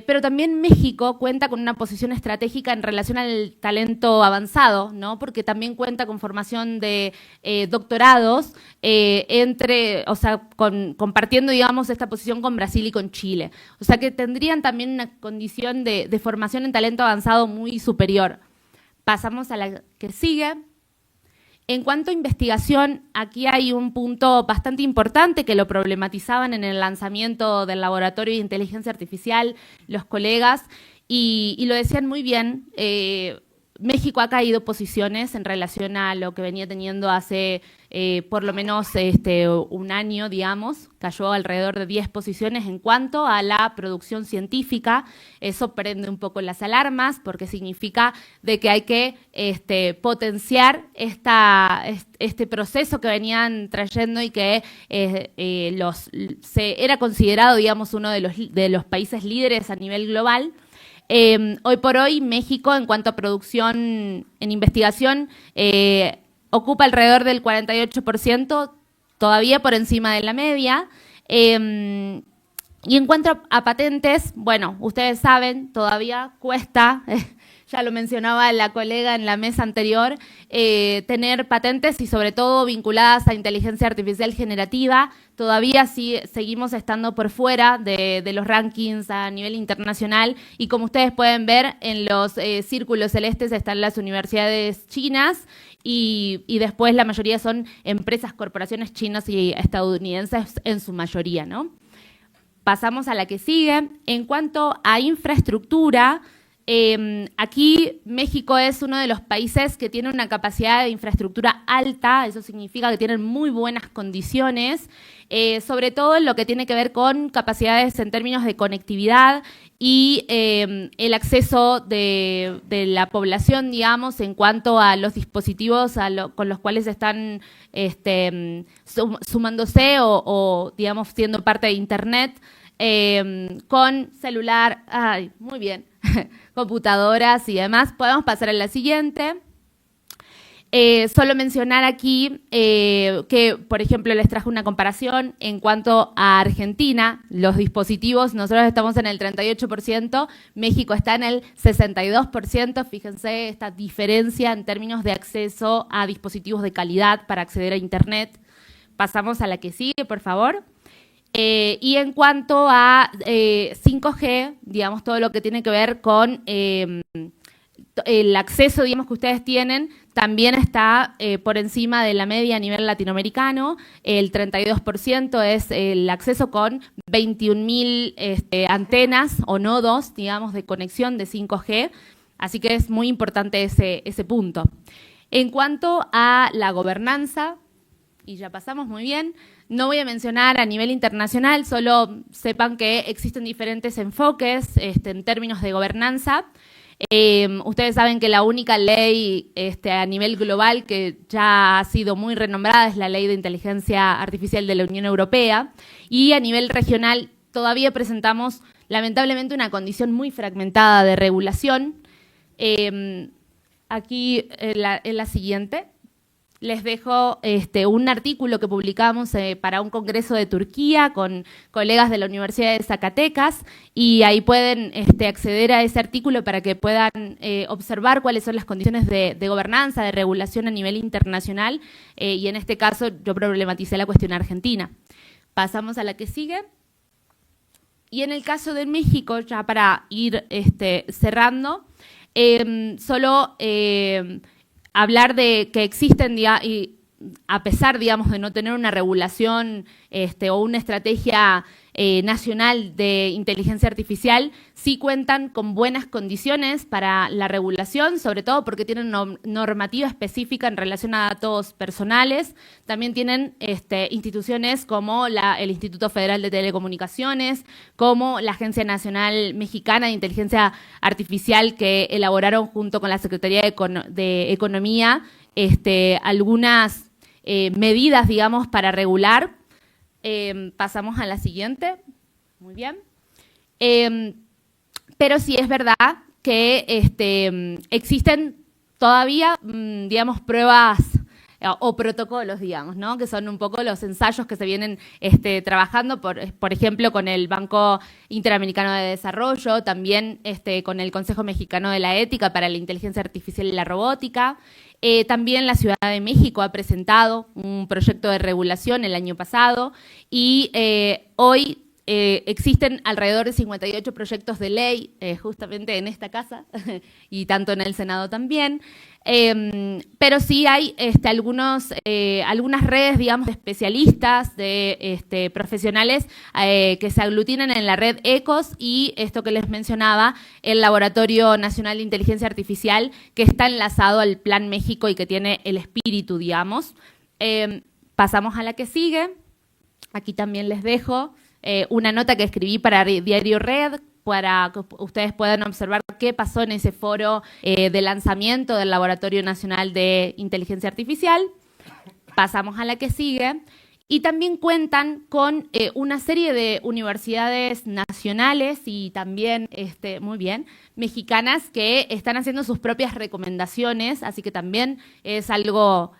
pero también México cuenta con una posición estratégica en relación al talento avanzado, ¿no?, porque también cuenta con formación de doctorados, compartiendo, digamos, esta posición con Brasil y con Chile. O sea que tendrían también una condición de formación en talento avanzado muy superior. Pasamos a la que sigue. En cuanto a investigación, aquí hay un punto bastante importante que lo problematizaban en el lanzamiento del Laboratorio de Inteligencia Artificial los colegas y lo decían muy bien. México ha caído posiciones en relación a lo que venía teniendo hace por lo menos un año, digamos. Cayó alrededor de 10 posiciones en cuanto a la producción científica. Eso prende un poco las alarmas porque significa de que hay que potenciar este proceso que venían trayendo y que era considerado, digamos, uno de los países líderes a nivel global. Hoy por hoy, México, en cuanto a producción en investigación, ocupa alrededor del 48%, todavía por encima de la media. Y en cuanto a patentes, bueno, ustedes saben, todavía cuesta, ya lo mencionaba la colega en la mesa anterior, tener patentes y sobre todo vinculadas a inteligencia artificial generativa. Todavía sí seguimos estando por fuera de los rankings a nivel internacional y como ustedes pueden ver en los círculos celestes están las universidades chinas y después la mayoría son empresas, corporaciones chinas y estadounidenses en su mayoría, ¿no? Pasamos a la que sigue. En cuanto a infraestructura, aquí México es uno de los países que tiene una capacidad de infraestructura alta, eso significa que tienen muy buenas condiciones, sobre todo en lo que tiene que ver con capacidades en términos de conectividad y el acceso de la población, digamos, en cuanto a los dispositivos con los cuales están sumándose o, digamos, siendo parte de Internet, con celular, muy bien, computadoras y demás. Podemos pasar a la siguiente. Solo mencionar aquí que, por ejemplo, les traje una comparación en cuanto a Argentina. Los dispositivos, nosotros estamos en el 38%, México está en el 62%. Fíjense esta diferencia en términos de acceso a dispositivos de calidad para acceder a Internet. Pasamos a la que sigue, por favor. Y en cuanto a 5G, digamos, todo lo que tiene que ver con el acceso, digamos, que ustedes tienen también está por encima de la media a nivel latinoamericano. El 32% es el acceso con 21.000 antenas o nodos, digamos, de conexión de 5G. Así que es muy importante ese punto. En cuanto a la gobernanza, y ya pasamos muy bien, no voy a mencionar a nivel internacional, solo sepan que existen diferentes enfoques en términos de gobernanza. Ustedes saben que la única ley a nivel global que ya ha sido muy renombrada es la Ley de Inteligencia Artificial de la Unión Europea, y a nivel regional todavía presentamos lamentablemente una condición muy fragmentada de regulación. Aquí en la siguiente les dejo un artículo que publicamos para un congreso de Turquía con colegas de la Universidad de Zacatecas, y ahí pueden acceder a ese artículo para que puedan observar cuáles son las condiciones de gobernanza, de regulación a nivel internacional, y en este caso yo problematicé la cuestión argentina. Pasamos a la que sigue. Y en el caso de México, ya para ir cerrando, solo hablar de que existen, y a pesar, digamos, de no tener una regulación o una estrategia nacional de inteligencia artificial, sí cuentan con buenas condiciones para la regulación, sobre todo porque tienen normativa específica en relación a datos personales. También tienen instituciones como el Instituto Federal de Telecomunicaciones, como la Agencia Nacional Mexicana de Inteligencia Artificial, que elaboraron junto con la Secretaría de Economía algunas medidas, digamos, para regular. Pasamos a la siguiente. Muy bien. Pero sí es verdad que existen todavía, digamos, pruebas o protocolos, digamos, ¿no? Que son un poco los ensayos que se vienen trabajando, por ejemplo, con el Banco Interamericano de Desarrollo, también con el Consejo Mexicano de la Ética para la Inteligencia Artificial y la Robótica. También la Ciudad de México ha presentado un proyecto de regulación el año pasado, y hoy existen alrededor de 58 proyectos de ley justamente en esta casa y tanto en el Senado también. Pero sí hay algunas redes, digamos, de especialistas, de profesionales que se aglutinan en la red ECOS, y esto que les mencionaba, el Laboratorio Nacional de Inteligencia Artificial, que está enlazado al Plan México y que tiene el espíritu, digamos. Pasamos a la que sigue. Aquí también les dejo una nota que escribí para Diario Red, para que ustedes puedan observar qué pasó en ese foro de lanzamiento del Laboratorio Nacional de Inteligencia Artificial. Pasamos a la que sigue. Y también cuentan con una serie de universidades nacionales y también, muy bien, mexicanas, que están haciendo sus propias recomendaciones, así que también es algo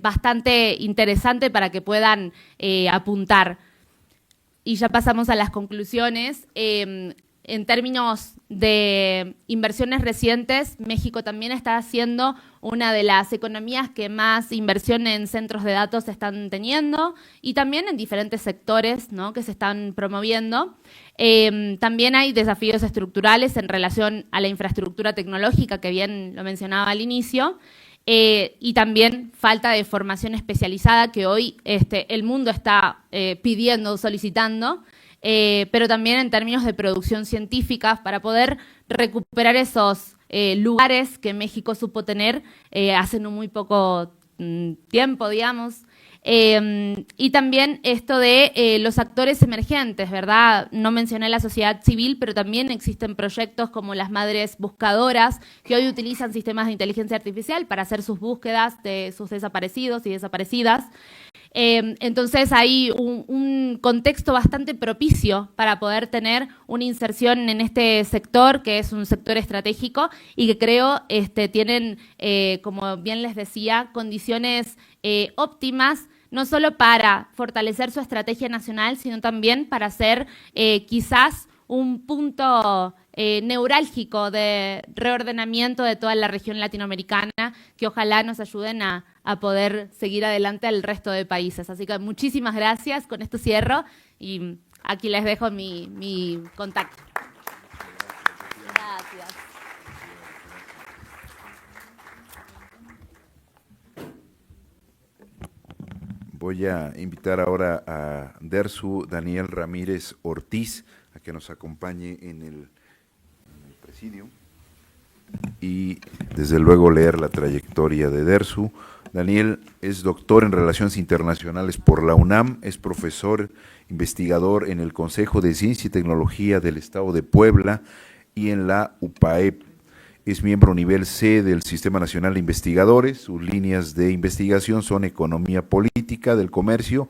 bastante interesante para que puedan apuntar. Y ya pasamos a las conclusiones. En términos de inversiones recientes, México también está siendo una de las economías que más inversión en centros de datos están teniendo, y también en diferentes sectores, ¿no?, que se están promoviendo. También hay desafíos estructurales en relación a la infraestructura tecnológica, que bien lo mencionaba al inicio, y también falta de formación especializada que hoy el mundo está pidiendo, solicitando. Pero también en términos de producción científica, para poder recuperar esos lugares que México supo tener hace no muy poco tiempo, digamos. Y también esto de los actores emergentes, ¿verdad? No mencioné la sociedad civil, pero también existen proyectos como las madres buscadoras, que hoy utilizan sistemas de inteligencia artificial para hacer sus búsquedas de sus desaparecidos y desaparecidas. Entonces hay un contexto bastante propicio para poder tener una inserción en este sector, que es un sector estratégico y que creo tienen, como bien les decía, condiciones óptimas, no solo para fortalecer su estrategia nacional, sino también para ser quizás un punto neurálgico de reordenamiento de toda la región latinoamericana, que ojalá nos ayuden a poder seguir adelante al resto de países. Así que muchísimas gracias, con esto cierro y aquí les dejo mi contacto. Gracias. Voy a invitar ahora a Dersu Daniel Ramírez Ortiz a que nos acompañe en el presidio y desde luego leer la trayectoria de Dersu. Daniel es doctor en Relaciones Internacionales por la UNAM, es profesor investigador en el Consejo de Ciencia y Tecnología del Estado de Puebla y en la UPAEP. Es miembro nivel C del Sistema Nacional de Investigadores. Sus líneas de investigación son economía política del comercio,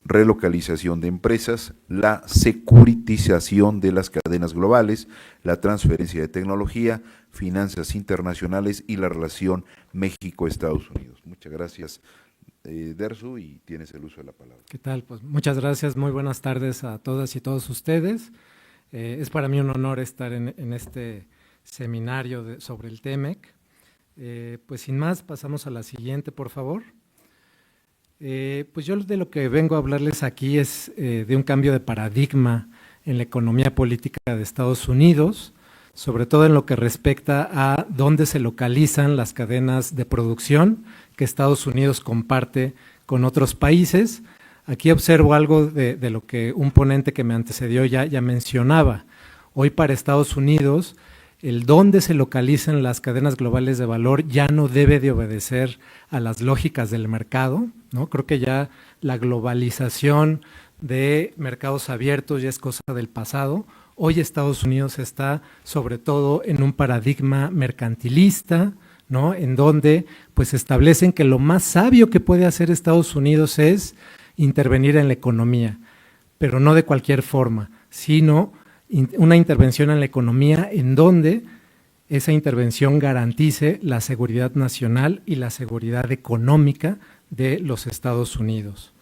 relocalización de empresas, la securitización de las cadenas globales, la transferencia de tecnología, finanzas internacionales y la relación México-Estados Unidos. Muchas gracias, Dersu, y tienes el uso de la palabra. ¿Qué tal? Pues muchas gracias, muy buenas tardes a todas y todos ustedes. Es para mí un honor estar en este seminario sobre el TEMEC. Pues sin más, pasamos a la siguiente, por favor. Pues yo de lo que vengo a hablarles aquí es de un cambio de paradigma en la economía política de Estados Unidos, sobre todo en lo que respecta a dónde se localizan las cadenas de producción que Estados Unidos comparte con otros países. Aquí observo algo de lo que un ponente que me antecedió ya mencionaba. Hoy para Estados Unidos, el dónde se localizan las cadenas globales de valor ya no debe de obedecer a las lógicas del mercado, ¿no? Creo que ya la globalización de mercados abiertos ya es cosa del pasado. Hoy Estados Unidos está sobre todo en un paradigma mercantilista, ¿no? En donde pues establecen que lo más sabio que puede hacer Estados Unidos es intervenir en la economía, pero no de cualquier forma, sino una intervención en la economía en donde esa intervención garantice la seguridad nacional y la seguridad económica de los Estados Unidos.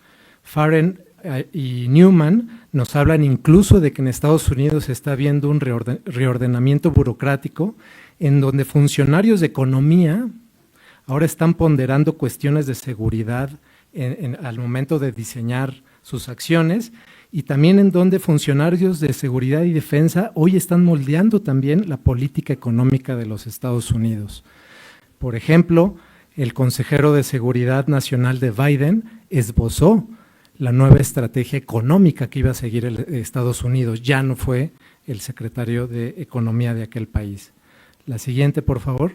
Farren y Newman nos hablan incluso de que en Estados Unidos se está viendo un reordenamiento burocrático en donde funcionarios de economía ahora están ponderando cuestiones de seguridad al momento de diseñar sus acciones, y también en donde funcionarios de seguridad y defensa hoy están moldeando también la política económica de los Estados Unidos. Por ejemplo, el consejero de Seguridad Nacional de Biden esbozó la nueva estrategia económica que iba a seguir Estados Unidos, ya no fue el secretario de Economía de aquel país. La siguiente, por favor.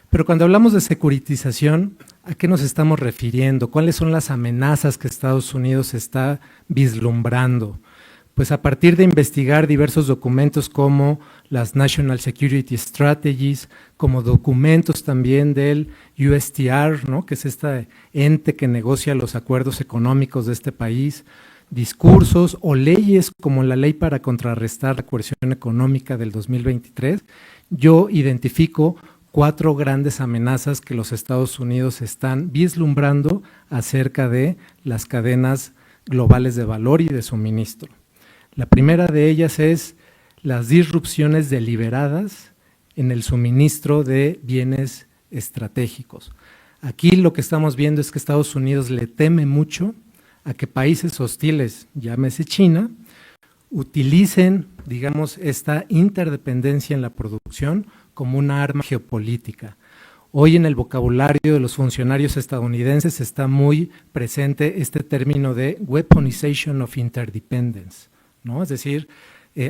Pero cuando hablamos de securitización, ¿a qué nos estamos refiriendo? ¿Cuáles son las amenazas que Estados Unidos está vislumbrando? Pues a partir de investigar diversos documentos como las National Security Strategies, como documentos también del USTR, ¿no? Que es este ente que negocia los acuerdos económicos de este país, discursos o leyes como la Ley para contrarrestar la coerción económica del 2023, yo identifico 4 grandes amenazas que los Estados Unidos están vislumbrando acerca de las cadenas globales de valor y de suministro. La primera de ellas es las disrupciones deliberadas en el suministro de bienes estratégicos. Aquí lo que estamos viendo es que Estados Unidos le teme mucho a que países hostiles, llámese China, utilicen, digamos, esta interdependencia en la producción como una arma geopolítica. Hoy en el vocabulario de los funcionarios estadounidenses está muy presente este término de weaponization of interdependence, ¿no? Es decir,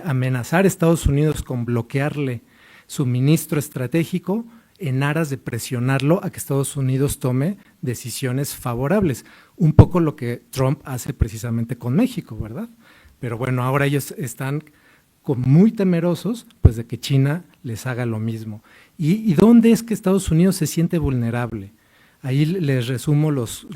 amenazar a Estados Unidos con bloquearle suministro estratégico en aras de presionarlo a que Estados Unidos tome decisiones favorables. Un poco lo que Trump hace precisamente con México, ¿verdad? Pero bueno, ahora ellos están muy temerosos pues, de que China les haga lo mismo. ¿Y dónde es que Estados Unidos se siente vulnerable? Ahí les resumo los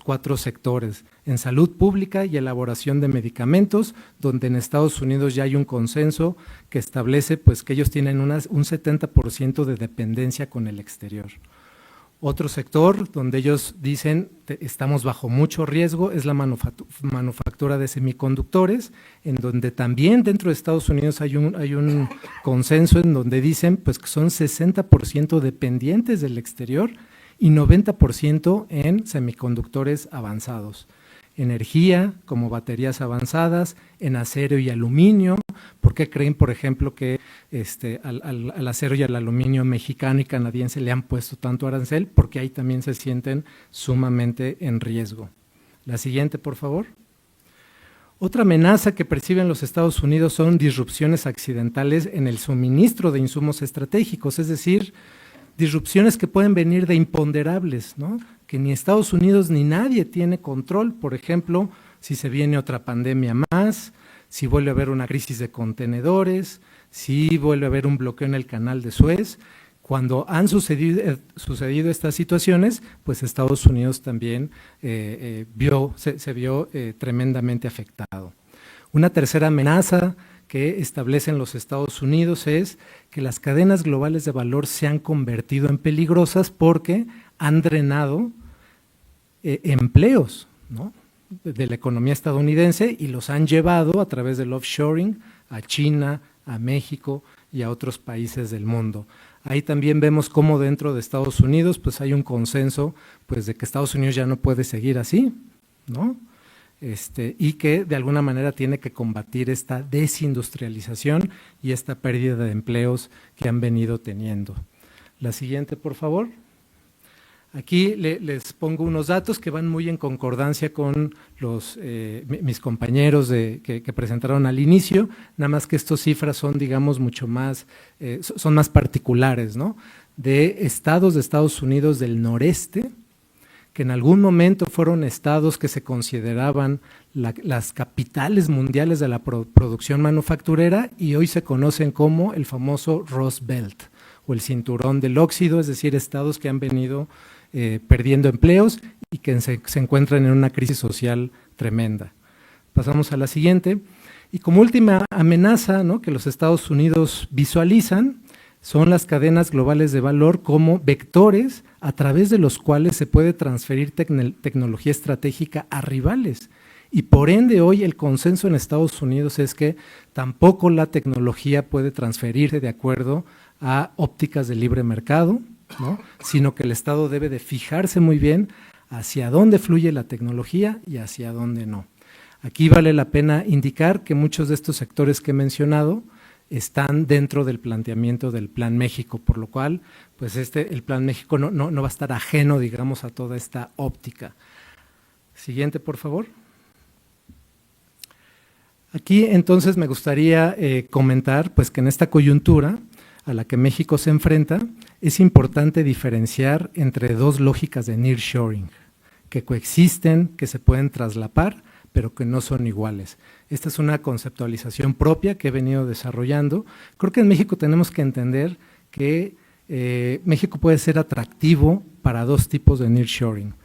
4 sectores. En salud pública y elaboración de medicamentos, donde en Estados Unidos ya hay un consenso que establece pues, que ellos tienen un 70% de dependencia con el exterior. Otro sector donde ellos dicen estamos bajo mucho riesgo es la manufactura de semiconductores, en donde también dentro de Estados Unidos hay un consenso en donde dicen pues, que son 60% dependientes del exterior y 90% en semiconductores avanzados. Energía, como baterías avanzadas, en acero y aluminio, ¿Por qué creen, por ejemplo, que al acero y al aluminio mexicano y canadiense le han puesto tanto arancel? Porque ahí también se sienten sumamente en riesgo. La siguiente, por favor. Otra amenaza que perciben los Estados Unidos son disrupciones accidentales en el suministro de insumos estratégicos, es decir, disrupciones que pueden venir de imponderables, ¿no? Que ni Estados Unidos ni nadie tiene control. Por ejemplo, si se viene otra pandemia más, si vuelve a haber una crisis de contenedores, si vuelve a haber un bloqueo en el canal de Suez. Cuando han sucedido estas situaciones, pues Estados Unidos también se vio tremendamente afectado. Una tercera amenaza que establecen los Estados Unidos es que las cadenas globales de valor se han convertido en peligrosas porque han drenado empleos, ¿no?, de la economía estadounidense y los han llevado a través del offshoring a China, a México y a otros países del mundo. Ahí también vemos cómo dentro de Estados Unidos pues hay un consenso pues de que Estados Unidos ya no puede seguir así, ¿no? Y que de alguna manera tiene que combatir esta desindustrialización y esta pérdida de empleos que han venido teniendo. La siguiente, por favor. Aquí les pongo unos datos que van muy en concordancia con mis compañeros que presentaron al inicio, nada más que estas cifras son, digamos, mucho más, son más particulares, ¿no? De estados de Estados Unidos del noreste, que en algún momento fueron estados que se consideraban las capitales mundiales de la producción manufacturera y hoy se conocen como el famoso Rust Belt o el cinturón del óxido, es decir, estados que han venido perdiendo empleos y que se encuentran en una crisis social tremenda. Pasamos a la siguiente. Y como última amenaza, ¿no?, que los Estados Unidos visualizan son las cadenas globales de valor como vectores a través de los cuales se puede transferir tecnología estratégica a rivales. Y por ende hoy el consenso en Estados Unidos es que tampoco la tecnología puede transferirse de acuerdo a ópticas de libre mercado, ¿no?, sino que el Estado debe de fijarse muy bien hacia dónde fluye la tecnología y hacia dónde no. Aquí vale la pena indicar que muchos de estos sectores que he mencionado están dentro del planteamiento del Plan México, por lo cual pues el Plan México no va a estar ajeno, digamos, a toda esta óptica. Siguiente, por favor. Aquí entonces me gustaría comentar pues que en esta coyuntura a la que México se enfrenta, es importante diferenciar entre dos lógicas de nearshoring, que coexisten, que se pueden traslapar, pero que no son iguales. Esta es una conceptualización propia que he venido desarrollando. Creo que en México tenemos que entender que México puede ser atractivo para dos tipos de nearshoring.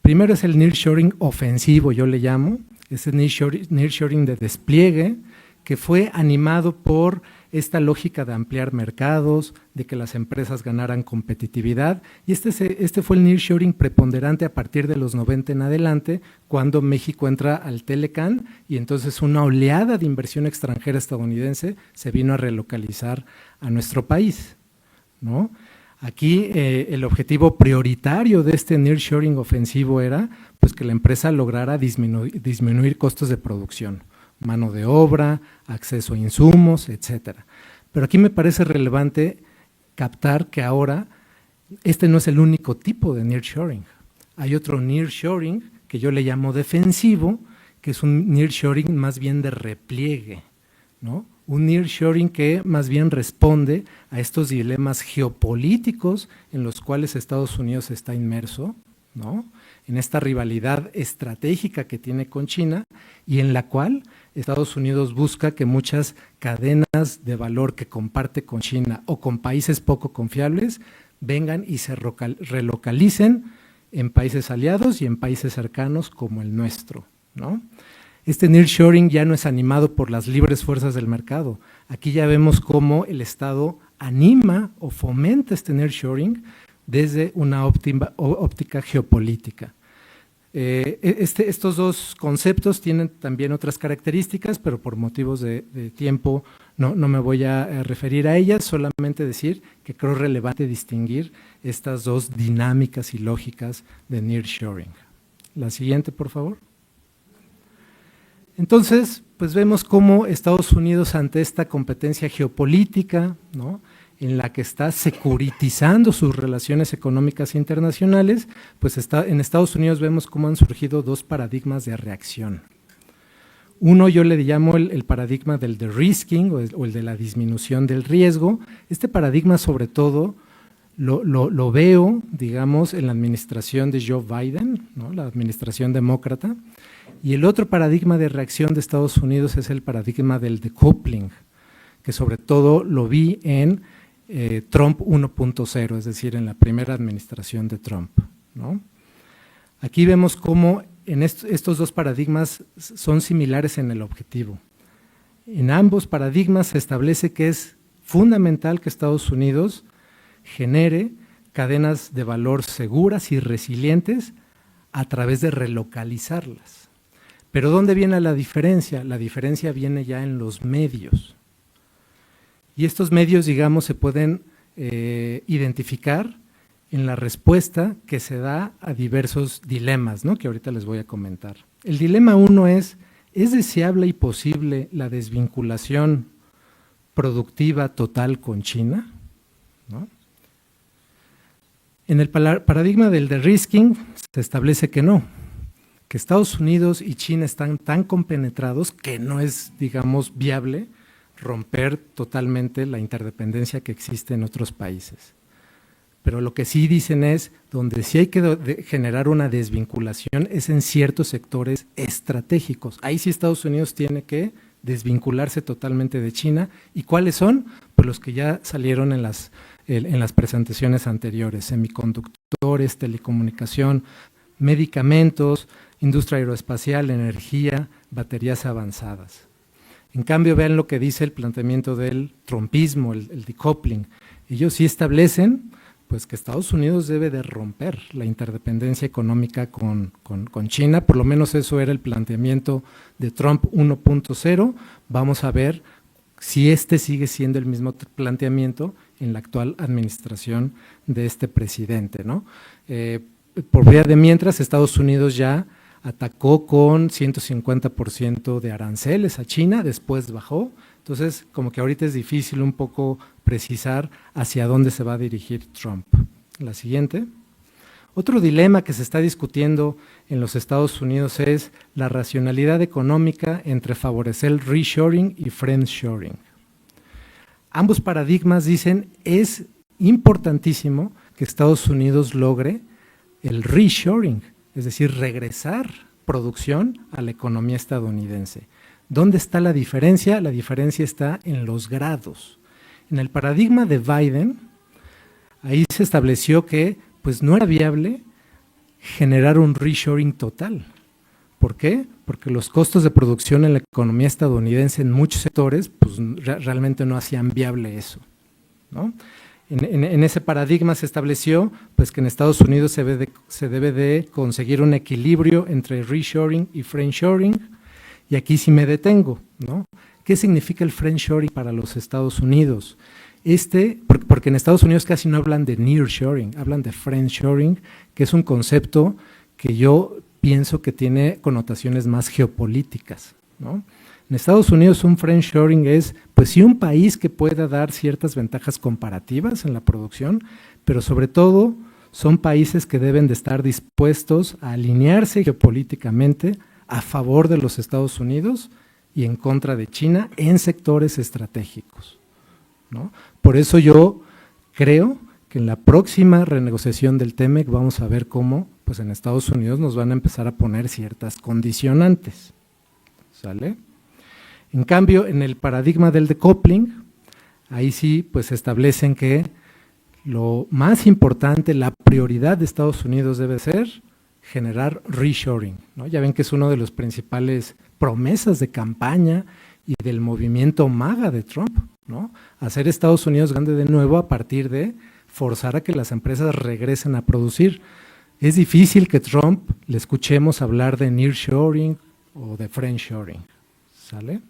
Primero es el nearshoring ofensivo, yo le llamo, es el nearshoring de despliegue, que fue animado por esta lógica de ampliar mercados, de que las empresas ganaran competitividad, y este fue el nearshoring preponderante a partir de los 90 en adelante, cuando México entra al Telecan, y entonces una oleada de inversión extranjera estadounidense se vino a relocalizar a nuestro país, ¿no? Aquí el objetivo prioritario de este nearshoring ofensivo era pues, que la empresa lograra disminuir costos de producción, mano de obra, acceso a insumos, etcétera. Pero aquí me parece relevante captar que ahora este no es el único tipo de nearshoring. Hay otro nearshoring que yo le llamo defensivo, que es un nearshoring más bien de repliegue, ¿no? Un nearshoring que más bien responde a estos dilemas geopolíticos en los cuales Estados Unidos está inmerso, ¿no?, en esta rivalidad estratégica que tiene con China y en la cual Estados Unidos busca que muchas cadenas de valor que comparte con China o con países poco confiables vengan y se relocalicen en países aliados y en países cercanos como el nuestro, ¿no? Este nearshoring ya no es animado por las libres fuerzas del mercado. Aquí ya vemos cómo el Estado anima o fomenta este nearshoring desde una óptica geopolítica. Estos dos conceptos tienen también otras características, pero por motivos de tiempo no me voy a referir a ellas, solamente decir que creo relevante distinguir estas dos dinámicas y lógicas de nearshoring. La siguiente, por favor. Entonces, pues vemos cómo Estados Unidos, ante esta competencia geopolítica, ¿no?, en la que está securitizando sus relaciones económicas internacionales, pues en Estados Unidos vemos cómo han surgido dos paradigmas de reacción. Uno yo le llamo el paradigma del de-risking o el de la disminución del riesgo. Este paradigma sobre todo lo veo, digamos, en la administración de Joe Biden, ¿no?, la administración demócrata, y el otro paradigma de reacción de Estados Unidos es el paradigma del decoupling, que sobre todo lo vi en Trump 1.0, es decir, en la primera administración de Trump, ¿no? Aquí vemos cómo en estos dos paradigmas son similares en el objetivo. En ambos paradigmas se establece que es fundamental que Estados Unidos genere cadenas de valor seguras y resilientes a través de relocalizarlas. Pero ¿dónde viene la diferencia? La diferencia viene ya en los medios. Y estos medios, digamos, se pueden identificar en la respuesta que se da a diversos dilemas, ¿no?, que ahorita les voy a comentar. El dilema 1 ¿es deseable y posible la desvinculación productiva total con China?, ¿no? En el paradigma del de-risking se establece que no, que Estados Unidos y China están tan compenetrados que no es, digamos, viable romper totalmente la interdependencia que existe en otros países. Pero lo que sí dicen es, donde sí hay que generar una desvinculación es en ciertos sectores estratégicos. Ahí sí Estados Unidos tiene que desvincularse totalmente de China. ¿Y cuáles son? Pues los que ya salieron en las presentaciones anteriores: semiconductores, telecomunicación, medicamentos, industria aeroespacial, energía, baterías avanzadas. En cambio, vean lo que dice el planteamiento del trumpismo, el decoupling. Ellos sí establecen pues que Estados Unidos debe de romper la interdependencia económica con China, por lo menos eso era el planteamiento de Trump 1.0. Vamos a ver si este sigue siendo el mismo planteamiento en la actual administración de este presidente, ¿no? Por vía de mientras, Estados Unidos ya atacó con 150% de aranceles a China, después bajó. Entonces, como que ahorita es difícil un poco precisar hacia dónde se va a dirigir Trump. La siguiente. Otro dilema que se está discutiendo en los Estados Unidos es la racionalidad económica entre favorecer el reshoring y friendshoring. Ambos paradigmas dicen es importantísimo que Estados Unidos logre el reshoring, es decir, regresar producción a la economía estadounidense. ¿Dónde está la diferencia? La diferencia está en los grados. En el paradigma de Biden, ahí se estableció que pues, no era viable generar un reshoring total. ¿Por qué? Porque los costos de producción en la economía estadounidense en muchos sectores pues, realmente no hacían viable eso, ¿no? En ese paradigma se estableció pues, que en Estados Unidos se debe de conseguir un equilibrio entre reshoring y friendshoring, y aquí sí me detengo, ¿no? ¿Qué significa el friendshoring para los Estados Unidos? Porque en Estados Unidos casi no hablan de nearshoring, hablan de friendshoring, que es un concepto que yo pienso que tiene connotaciones más geopolíticas, ¿no? En Estados Unidos un friendshoring es, pues sí, un país que pueda dar ciertas ventajas comparativas en la producción, pero sobre todo son países que deben de estar dispuestos a alinearse geopolíticamente a favor de los Estados Unidos y en contra de China en sectores estratégicos, ¿no? Por eso yo creo que en la próxima renegociación del TEMEC vamos a ver cómo pues en Estados Unidos nos van a empezar a poner ciertas condicionantes, ¿sale? En cambio, en el paradigma del decoupling, ahí sí pues establecen que lo más importante, la prioridad de Estados Unidos debe ser generar reshoring, ¿no? Ya ven que es uno de los principales promesas de campaña y del movimiento MAGA de Trump, ¿no? Hacer Estados Unidos grande de nuevo a partir de forzar a que las empresas regresen a producir. Es difícil que Trump le escuchemos hablar de nearshoring o de friendshoring, ¿sale?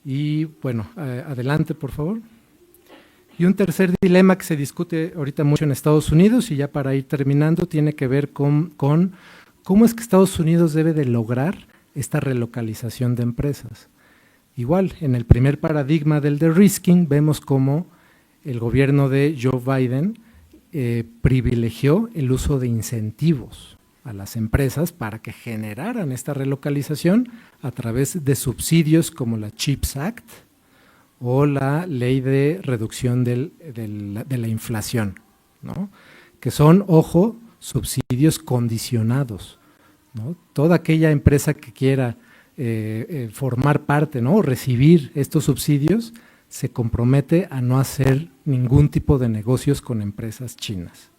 Y bueno, adelante por favor. Y un tercer dilema que se discute ahorita mucho en Estados Unidos y ya para ir terminando tiene que ver con ¿cómo es que Estados Unidos debe de lograr esta relocalización de empresas? Igual, en el primer paradigma del de-risking, vemos cómo el gobierno de Joe Biden privilegió el uso de incentivos a las empresas para que generaran esta relocalización a través de subsidios como la CHIPS Act o la Ley de Reducción de la Inflación, ¿no? Que son, ojo, subsidios condicionados, ¿no? Toda aquella empresa que quiera formar parte, ¿no?, o recibir estos subsidios, se compromete a no hacer ningún tipo de negocios con empresas chinas.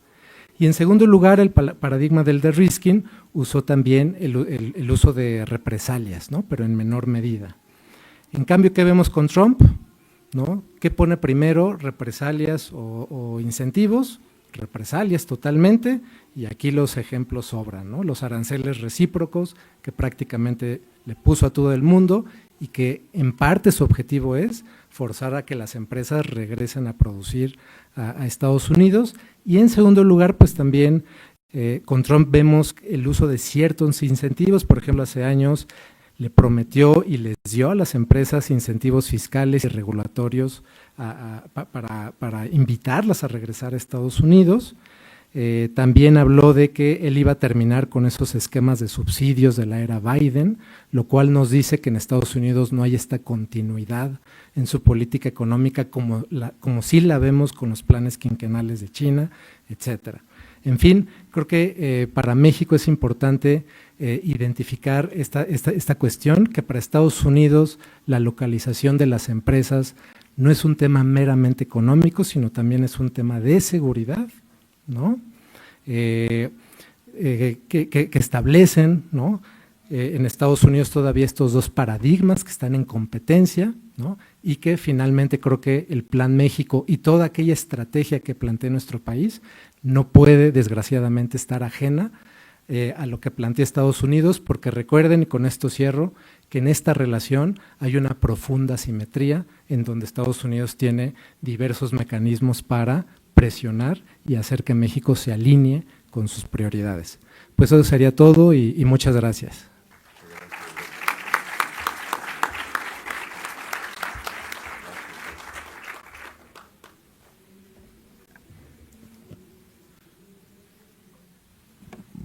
Y en segundo lugar, el paradigma del de-risking usó también el uso de represalias, ¿no?, pero en menor medida. En cambio, ¿qué vemos con Trump? ¿No? ¿Qué pone primero, represalias o incentivos? Represalias totalmente, y aquí los ejemplos sobran, ¿no? Los aranceles recíprocos que prácticamente le puso a todo el mundo y que en parte su objetivo es forzar a que las empresas regresen a producir a Estados Unidos. Y en segundo lugar, pues también con Trump vemos el uso de ciertos incentivos. Por ejemplo, hace años le prometió y les dio a las empresas incentivos fiscales y regulatorios para invitarlas a regresar a Estados Unidos. También habló de que él iba a terminar con esos esquemas de subsidios de la era Biden, lo cual nos dice que en Estados Unidos no hay esta continuidad en su política económica como sí la vemos con los planes quinquenales de China, etcétera. En fin, creo que para México es importante identificar esta cuestión, que para Estados Unidos la localización de las empresas no es un tema meramente económico, sino también es un tema de seguridad, ¿no? Que establecen, ¿no?, en Estados Unidos todavía estos dos paradigmas que están en competencia, ¿no?, y que finalmente creo que el Plan México y toda aquella estrategia que plantea nuestro país no puede desgraciadamente estar ajena a lo que plantea Estados Unidos, porque recuerden, y con esto cierro, que en esta relación hay una profunda asimetría en donde Estados Unidos tiene diversos mecanismos para presionar y hacer que México se alinee con sus prioridades. Pues eso sería todo y muchas gracias.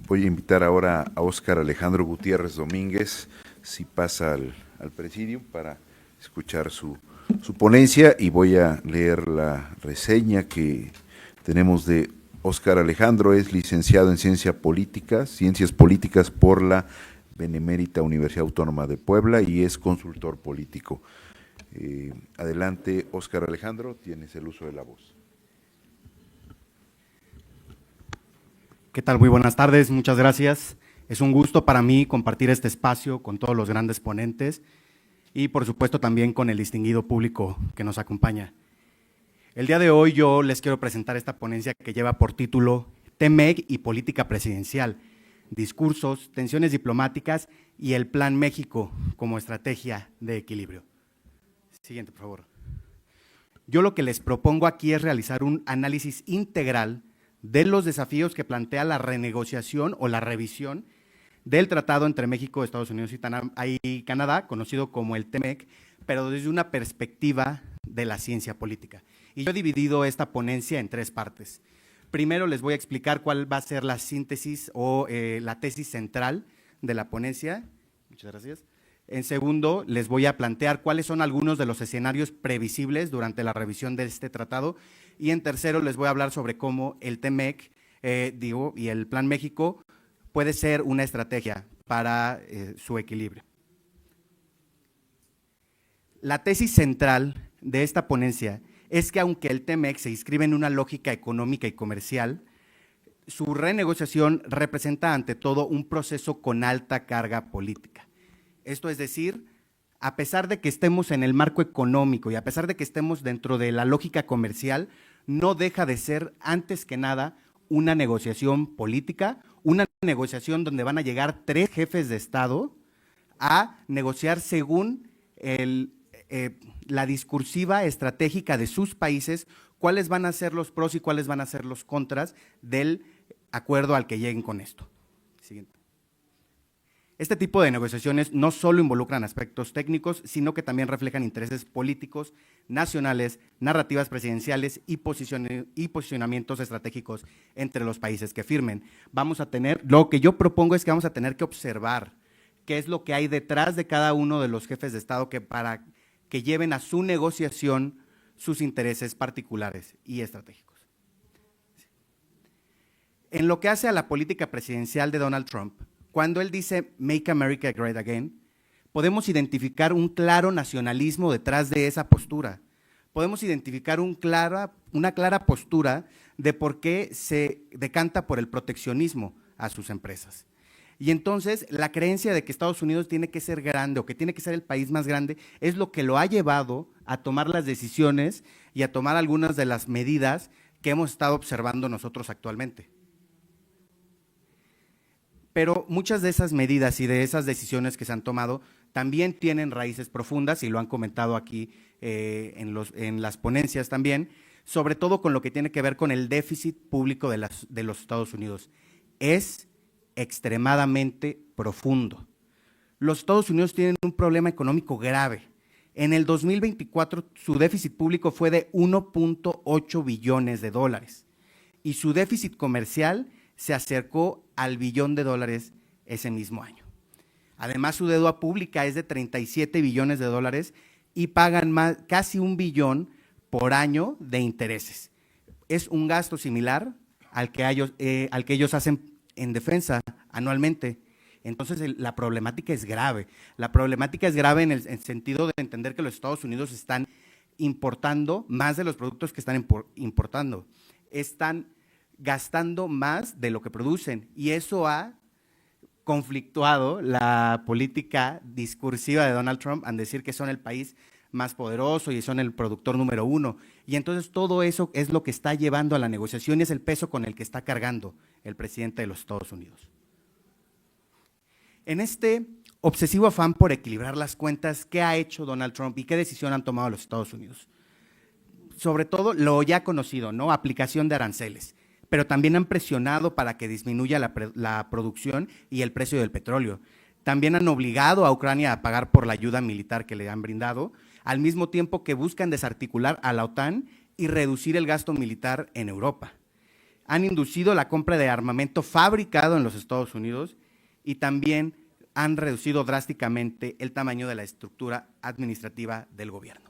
Voy a invitar ahora a Óscar Alejandro Gutiérrez Domínguez, si pasa al presidium, para escuchar su ponencia, y voy a leer la reseña que tenemos de Óscar Alejandro. Es licenciado en Ciencias Políticas por la Benemérita Universidad Autónoma de Puebla y es consultor político. Adelante, Óscar Alejandro, tienes el uso de la voz. ¿Qué tal? Muy buenas tardes, muchas gracias. Es un gusto para mí compartir este espacio con todos los grandes ponentes y por supuesto también con el distinguido público que nos acompaña. El día de hoy yo les quiero presentar esta ponencia que lleva por título TMEC y Política Presidencial, Discursos, Tensiones Diplomáticas y el Plan México como Estrategia de Equilibrio. Siguiente, por favor. Yo lo que les propongo aquí es realizar un análisis integral de los desafíos que plantea la renegociación o la revisión del tratado entre México, Estados Unidos y Canadá, conocido como el TMEC, pero desde una perspectiva de la ciencia política. Y yo he dividido esta ponencia en tres partes. Primero les voy a explicar cuál va a ser la síntesis o la tesis central de la ponencia. Muchas gracias. En segundo, les voy a plantear cuáles son algunos de los escenarios previsibles durante la revisión de este tratado. Y en tercero, les voy a hablar sobre cómo el TMEC y el Plan México puede ser una estrategia para su equilibrio. La tesis central de esta ponencia es que aunque el TMEC se inscribe en una lógica económica y comercial, su renegociación representa ante todo un proceso con alta carga política. Esto es decir, a pesar de que estemos en el marco económico y a pesar de que estemos dentro de la lógica comercial, no deja de ser antes que nada una negociación política, una negociación donde van a llegar tres jefes de Estado a negociar según la discursiva estratégica de sus países, cuáles van a ser los pros y cuáles van a ser los contras del acuerdo al que lleguen con esto. Siguiente. Este tipo de negociaciones no solo involucran aspectos técnicos, sino que también reflejan intereses políticos, nacionales, narrativas presidenciales y posicionamientos estratégicos entre los países que firmen. Lo que yo propongo es que vamos a tener que observar qué es lo que hay detrás de cada uno de los jefes de Estado para que lleven a su negociación sus intereses particulares y estratégicos. En lo que hace a la política presidencial de Donald Trump, cuando él dice Make America Great Again, podemos identificar un claro nacionalismo detrás de esa postura. Podemos identificar una clara postura de por qué se decanta por el proteccionismo a sus empresas. Y entonces la creencia de que Estados Unidos tiene que ser grande o que tiene que ser el país más grande es lo que lo ha llevado a tomar las decisiones y a tomar algunas de las medidas que hemos estado observando nosotros actualmente. Pero muchas de esas medidas y de esas decisiones que se han tomado también tienen raíces profundas y lo han comentado aquí en las ponencias también, sobre todo con lo que tiene que ver con el déficit público de los Estados Unidos. Es extremadamente profundo. Los Estados Unidos tienen un problema económico grave. En el 2024 su déficit público fue de 1.8 billones de dólares y su déficit comercial se acercó al billón de dólares ese mismo año. Además, su deuda pública es de 37 billones de dólares y pagan casi 1 billón por año de intereses. Es un gasto similar al que ellos hacen en defensa anualmente. Entonces, la problemática es grave. La problemática es grave en el sentido de entender que los Estados Unidos están importando más de los productos que están importando. Están gastando más de lo que producen y eso ha conflictuado la política discursiva de Donald Trump al decir que son el país más poderoso y son el productor número 1. Y entonces todo eso es lo que está llevando a la negociación y es el peso con el que está cargando el presidente de los Estados Unidos. En este obsesivo afán por equilibrar las cuentas, ¿qué ha hecho Donald Trump y qué decisión han tomado los Estados Unidos? Sobre todo lo ya conocido, ¿no? Aplicación de aranceles, pero también han presionado para que disminuya la producción y el precio del petróleo. También han obligado a Ucrania a pagar por la ayuda militar que le han brindado, al mismo tiempo que buscan desarticular a la OTAN y reducir el gasto militar en Europa. Han inducido la compra de armamento fabricado en los Estados Unidos y también han reducido drásticamente el tamaño de la estructura administrativa del gobierno.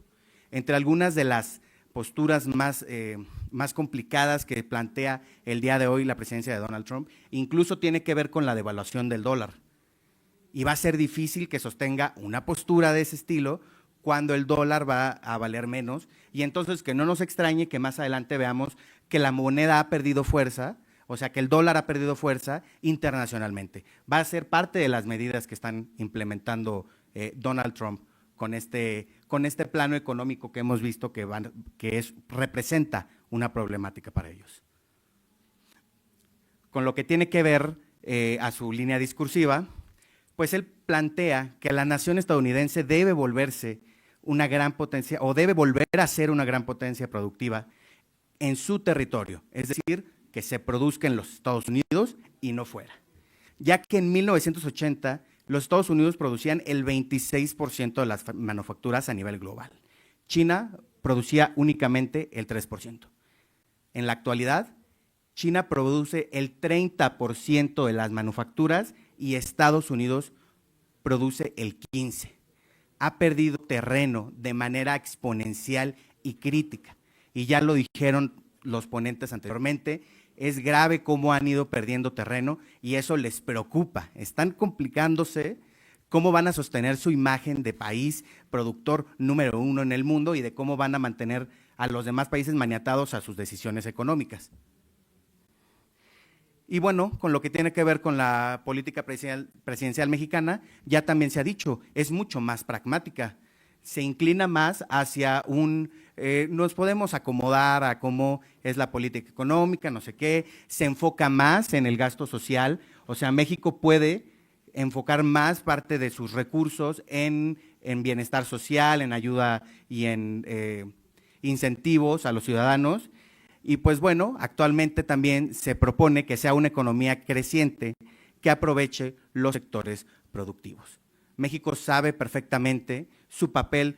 Entre algunas de las posturas más complicadas que plantea el día de hoy la presidencia de Donald Trump, incluso tiene que ver con la devaluación del dólar. Y va a ser difícil que sostenga una postura de ese estilo cuando el dólar va a valer menos, y entonces que no nos extrañe que más adelante veamos que la moneda ha perdido fuerza, o sea que el dólar ha perdido fuerza internacionalmente. Va a ser parte de las medidas que están implementando Donald Trump con este plano económico que hemos visto representa una problemática para ellos. Con lo que tiene que ver a su línea discursiva, pues él plantea que la nación estadounidense debe volverse una gran potencia o debe volver a ser una gran potencia productiva en su territorio, es decir, que se produzca en los Estados Unidos y no fuera. Ya que en 1980 los Estados Unidos producían el 26% de las manufacturas a nivel global. China producía únicamente el 3%. En la actualidad, China produce el 30% de las manufacturas y Estados Unidos produce el 15%. Ha perdido terreno de manera exponencial y crítica. Y ya lo dijeron los ponentes anteriormente, es grave cómo han ido perdiendo terreno y eso les preocupa. Están complicándose cómo van a sostener su imagen de país productor número 1 en el mundo y de cómo van a mantener a los demás países maniatados a sus decisiones económicas. Y bueno, con lo que tiene que ver con la política presidencial mexicana, ya también se ha dicho, es mucho más pragmática. Se inclina más hacia nos podemos acomodar a cómo es la política económica, no sé qué, se enfoca más en el gasto social, o sea, México puede enfocar más parte de sus recursos en bienestar social, en ayuda y en incentivos a los ciudadanos. Y pues bueno, actualmente también se propone que sea una economía creciente que aproveche los sectores productivos. México sabe perfectamente su papel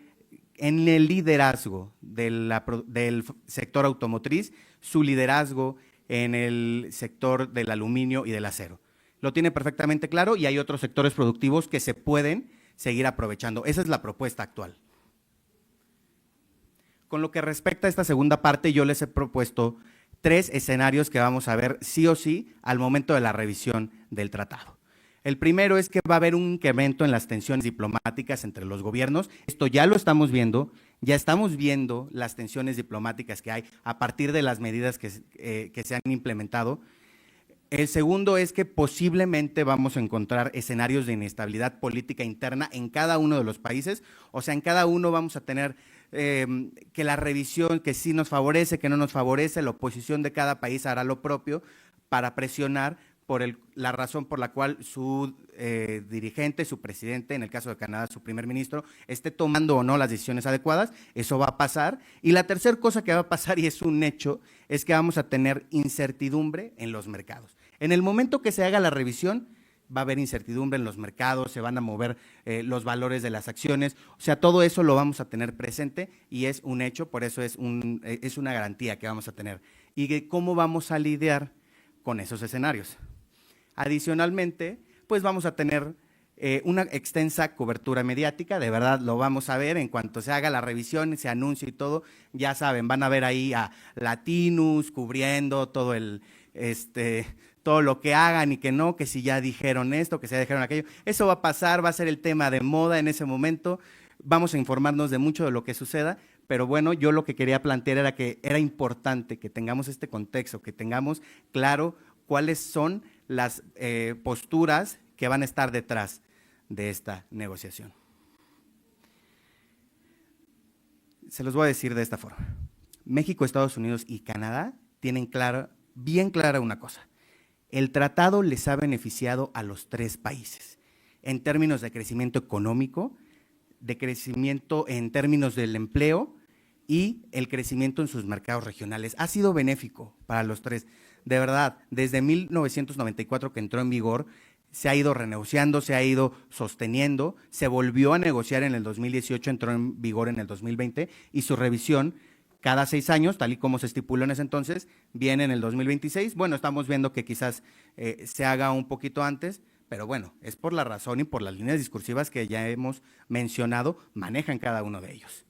en el liderazgo del sector automotriz, su liderazgo en el sector del aluminio y del acero. Lo tiene perfectamente claro y hay otros sectores productivos que se pueden seguir aprovechando. Esa es la propuesta actual. Con lo que respecta a esta segunda parte, yo les he propuesto 3 escenarios que vamos a ver sí o sí al momento de la revisión del tratado. El primero es que va a haber un incremento en las tensiones diplomáticas entre los gobiernos. Esto ya lo estamos viendo, ya estamos viendo las tensiones diplomáticas que hay a partir de las medidas que se han implementado. El segundo es que posiblemente vamos a encontrar escenarios de inestabilidad política interna en cada uno de los países, o sea, en cada uno vamos a tener que la revisión, que sí nos favorece, que no nos favorece, la oposición de cada país hará lo propio para presionar por la razón por la cual su dirigente, su presidente, en el caso de Canadá, su primer ministro, esté tomando o no las decisiones adecuadas. Eso va a pasar. Y la tercera cosa que va a pasar, y es un hecho, es que vamos a tener incertidumbre en los mercados. En el momento que se haga la revisión, va a haber incertidumbre en los mercados, se van a mover los valores de las acciones, o sea, todo eso lo vamos a tener presente y es un hecho, por eso es una garantía que vamos a tener. ¿Y cómo vamos a lidiar con esos escenarios? Adicionalmente, pues vamos a tener una extensa cobertura mediática, de verdad lo vamos a ver en cuanto se haga la revisión, se anuncie y todo, ya saben, van a ver ahí a Latinus cubriendo todo todo lo que hagan y que no, que si ya dijeron esto, que si ya dijeron aquello, eso va a pasar, va a ser el tema de moda en ese momento, vamos a informarnos de mucho de lo que suceda, pero bueno, yo lo que quería plantear era que era importante que tengamos este contexto, que tengamos claro cuáles son las posturas que van a estar detrás de esta negociación. Se los voy a decir de esta forma. México, Estados Unidos y Canadá tienen bien clara una cosa. El tratado les ha beneficiado a los 3 países en términos de crecimiento económico, de crecimiento en términos del empleo y el crecimiento en sus mercados regionales. Ha sido benéfico para los 3. De verdad, desde 1994 que entró en vigor, se ha ido renegociando, se ha ido sosteniendo, se volvió a negociar en el 2018, entró en vigor en el 2020 y su revisión cada 6 años, tal y como se estipuló en ese entonces, viene en el 2026. Bueno, estamos viendo que quizás se haga un poquito antes, pero bueno, es por la razón y por las líneas discursivas que ya hemos mencionado, manejan cada uno de ellos.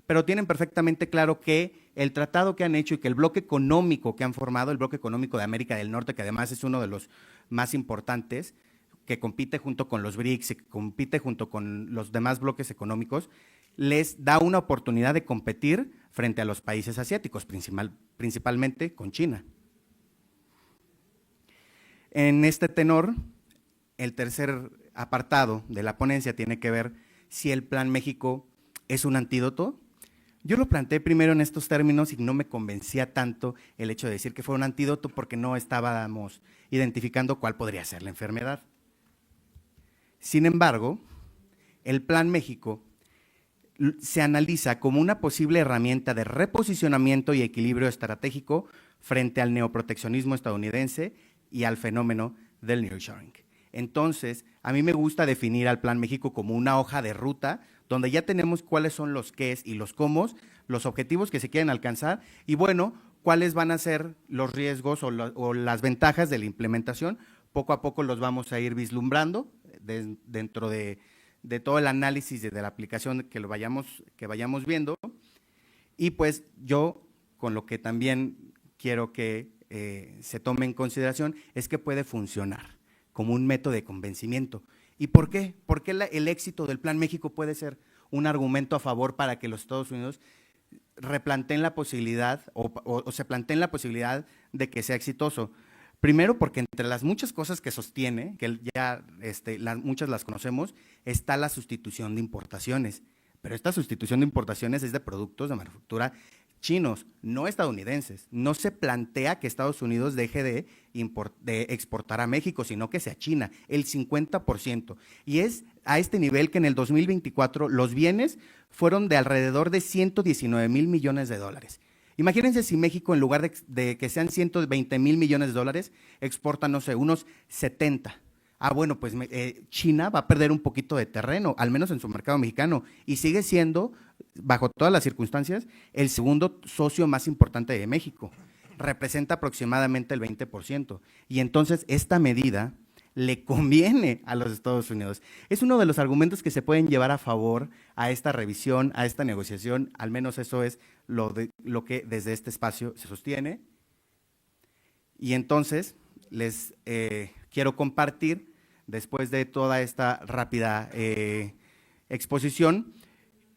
Pero tienen perfectamente claro que el tratado que han hecho y que el bloque económico que han formado, el bloque económico de América del Norte, que además es uno de los más importantes, que compite junto con los BRICS, que compite junto con los demás bloques económicos, les da una oportunidad de competir frente a los países asiáticos, principalmente con China. En este tenor, el tercer apartado de la ponencia tiene que ver si el Plan México es un antídoto. Yo lo planteé primero en estos términos y no me convencía tanto el hecho de decir que fue un antídoto porque no estábamos identificando cuál podría ser la enfermedad. Sin embargo, el Plan México se analiza como una posible herramienta de reposicionamiento y equilibrio estratégico frente al neoproteccionismo estadounidense y al fenómeno del nearshoring. Entonces, a mí me gusta definir al Plan México como una hoja de ruta donde ya tenemos cuáles son los qués y los cómos, los objetivos que se quieren alcanzar y bueno, cuáles van a ser los riesgos o las ventajas de la implementación. Poco a poco los vamos a ir vislumbrando dentro de todo el análisis de la aplicación que vayamos viendo. Y pues yo, con lo que también quiero que se tome en consideración, es que puede funcionar como un método de convencimiento. ¿Y por qué? ¿Por qué el éxito del Plan México puede ser un argumento a favor para que los Estados Unidos replanteen la posibilidad o se planteen la posibilidad de que sea exitoso? Primero, porque entre las muchas cosas que sostiene, que ya muchas las conocemos, está la sustitución de importaciones. Pero esta sustitución de importaciones es de productos de manufactura chinos, no estadounidenses. No se plantea que Estados Unidos deje de exportar a México, sino que sea China, el 50%. Y es a este nivel que en el 2024 los bienes fueron de alrededor de 119,000 millones de dólares. Imagínense si México, en lugar de que sean 120,000 millones de dólares, exporta, no sé, unos 70. bueno, pues China va a perder un poquito de terreno, al menos en su mercado mexicano, y sigue siendo, bajo todas las circunstancias, el segundo socio más importante de México. Representa aproximadamente el 20%. Y entonces esta medida le conviene a los Estados Unidos. Es uno de los argumentos que se pueden llevar a favor a esta revisión, a esta negociación, al menos eso es lo que desde este espacio se sostiene. Y entonces les quiero compartir, después de toda esta rápida exposición,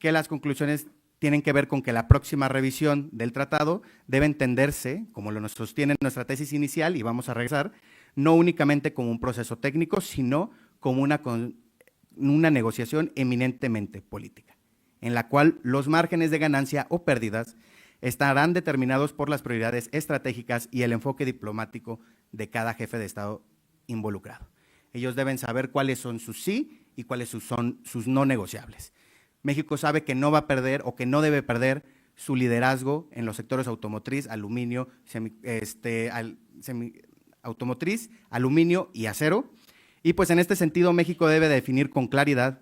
que las conclusiones tienen que ver con que la próxima revisión del tratado debe entenderse, como lo nos sostiene nuestra tesis inicial, y vamos a regresar, no únicamente como un proceso técnico, sino como una negociación eminentemente política, en la cual los márgenes de ganancia o pérdidas estarán determinados por las prioridades estratégicas y el enfoque diplomático de cada jefe de Estado involucrado. Ellos deben saber cuáles son sus sí y cuáles son sus no negociables. México sabe que no va a perder o que no debe perder su liderazgo en los sectores automotriz, aluminio, automotriz, aluminio y acero. Y pues en este sentido México debe definir con claridad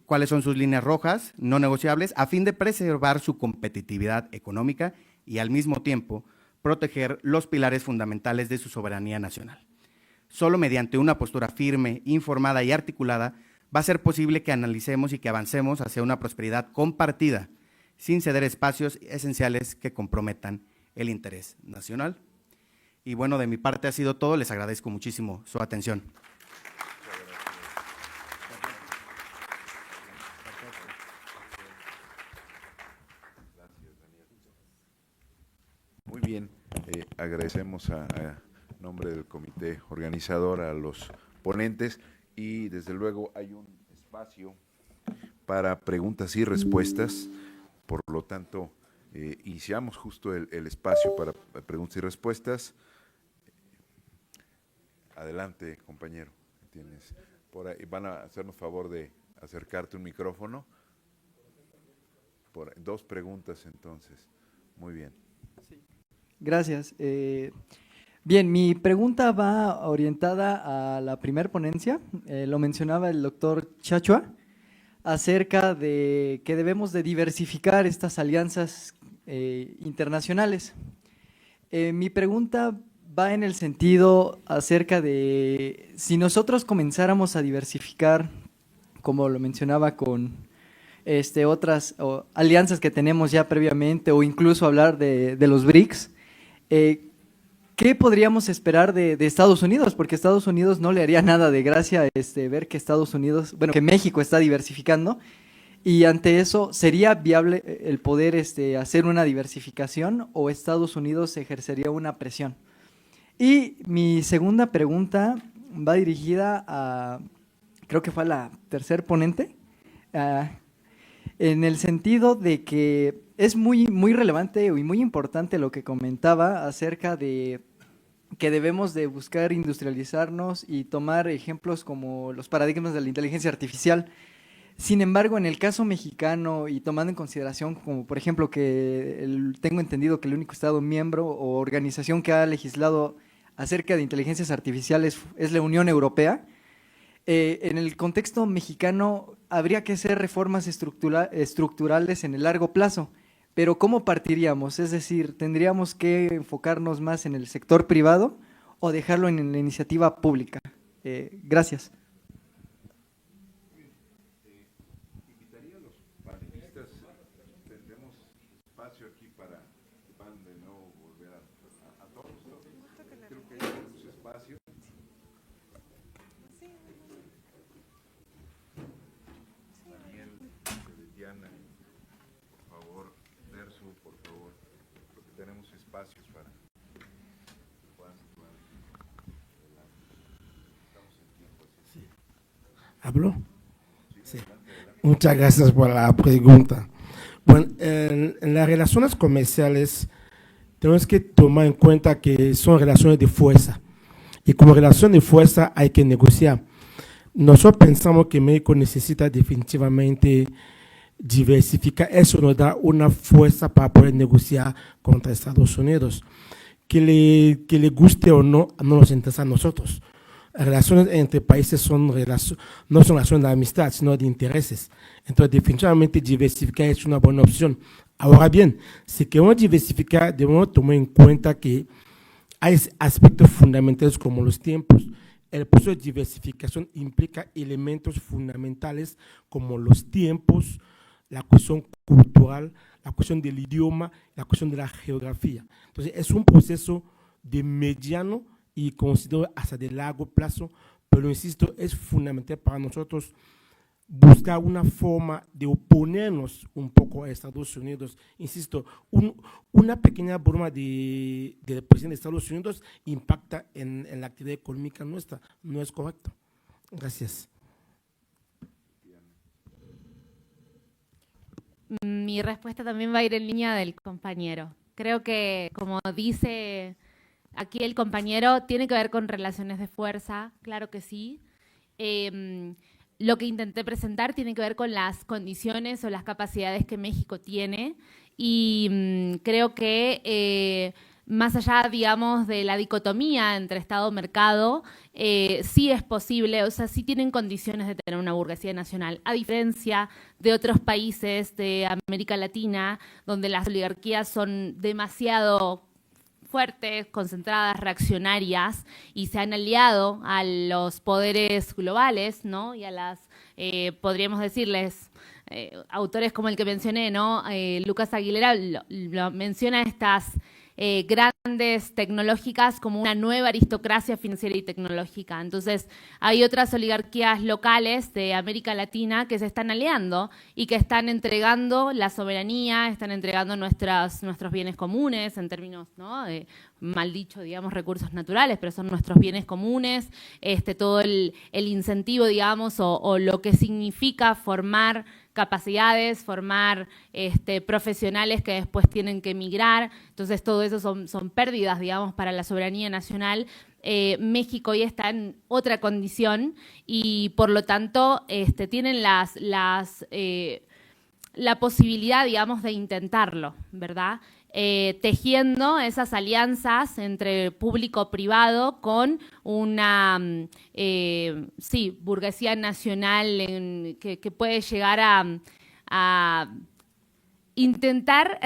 cuáles son sus líneas rojas no negociables a fin de preservar su competitividad económica y al mismo tiempo proteger los pilares fundamentales de su soberanía nacional. Solo mediante una postura firme, informada y articulada va a ser posible que analicemos y que avancemos hacia una prosperidad compartida, sin ceder espacios esenciales que comprometan el interés nacional. Y bueno, de mi parte ha sido todo, les agradezco muchísimo su atención. Muy bien, agradecemos a nombre del comité organizador a los ponentes y desde luego hay un espacio para preguntas y respuestas, por lo tanto iniciamos justo el espacio para preguntas y respuestas. Adelante, compañero, tienes por ahí, van a hacernos favor de acercarte un micrófono. Dos preguntas entonces, muy bien. Sí. Gracias. Bien, mi pregunta va orientada a la primer ponencia, lo mencionaba el doctor Chachua, acerca de que debemos de diversificar estas alianzas internacionales. Mi pregunta va en el sentido acerca de si nosotros comenzáramos a diversificar, como lo mencionaba con otras alianzas que tenemos ya previamente, o incluso hablar de los BRICS, ¿qué podríamos esperar de Estados Unidos? Porque Estados Unidos no le haría nada de gracia ver que que México está diversificando, y ante eso, ¿sería viable el poder hacer una diversificación o Estados Unidos ejercería una presión? Y mi segunda pregunta va dirigida a, creo que fue a la tercer ponente, en el sentido de que es muy relevante y muy importante lo que comentaba acerca de que debemos de buscar industrializarnos y tomar ejemplos como los paradigmas de la inteligencia artificial. Sin embargo, en el caso mexicano y tomando en consideración como por ejemplo que tengo entendido que el único Estado miembro o organización que ha legislado acerca de inteligencias artificiales es la Unión Europea, en el contexto mexicano habría que hacer reformas estructurales en el largo plazo, pero ¿cómo partiríamos? Es decir, ¿tendríamos que enfocarnos más en el sector privado o dejarlo en la iniciativa pública? Gracias. Invitaría a los panelistas, tendremos espacio aquí para que van de nuevo volver a todos. Creo que hay mucho espacio. Daniel, Diana, por favor, Nersu, por favor, porque tenemos espacio para que puedan situar. Estamos en tiempo. Sí. ¿Hablo? Sí. Muchas gracias por la pregunta. Bueno, en las relaciones comerciales tenemos que tomar en cuenta que son relaciones de fuerza y como relación de fuerza hay que negociar. Nosotros pensamos que México necesita definitivamente diversificar, eso nos da una fuerza para poder negociar contra Estados Unidos. Que le guste o no, no nos interesa a nosotros. relaciones entre países no son relaciones de amistad, sino de intereses. Entonces, definitivamente diversificar es una buena opción. Ahora bien, si queremos diversificar, debemos tomar en cuenta que hay aspectos fundamentales como los tiempos. El proceso de diversificación implica elementos fundamentales como los tiempos, la cuestión cultural, la cuestión del idioma, la cuestión de la geografía. Entonces, es un proceso de mediano y considero hasta de largo plazo, pero insisto, es fundamental para nosotros buscar una forma de oponernos un poco a Estados Unidos. Insisto, una pequeña broma del presidente de Estados Unidos impacta en la actividad económica nuestra. No es correcto. Gracias. Mi respuesta también va a ir en línea del compañero. Creo que, como dice aquí el compañero, tiene que ver con relaciones de fuerza, claro que sí. Lo que intenté presentar tiene que ver con las condiciones o las capacidades que México tiene y creo que más allá, digamos, de la dicotomía entre Estado-mercado, sí es posible, o sea, sí tienen condiciones de tener una burguesía nacional, a diferencia de otros países de América Latina, donde las oligarquías son demasiado fuertes, concentradas, reaccionarias, y se han aliado a los poderes globales, ¿no? Y a las, podríamos decirles, autores como el que mencioné, ¿no? Lucas Aguilera lo menciona estas grandes tecnológicas como una nueva aristocracia financiera y tecnológica. Entonces, hay otras oligarquías locales de América Latina que se están aliando y que están entregando la soberanía, están entregando nuestros bienes comunes en términos, ¿no? Mal dicho, digamos, recursos naturales, pero son nuestros bienes comunes, todo el incentivo, digamos, o lo que significa formar capacidades, formar profesionales que después tienen que emigrar. Entonces, todo eso son pérdidas, digamos, para la soberanía nacional. México hoy está en otra condición y, por lo tanto, tienen la posibilidad, digamos, de intentarlo, ¿verdad? Tejiendo esas alianzas entre público-privado con una burguesía nacional que puede llegar a intentar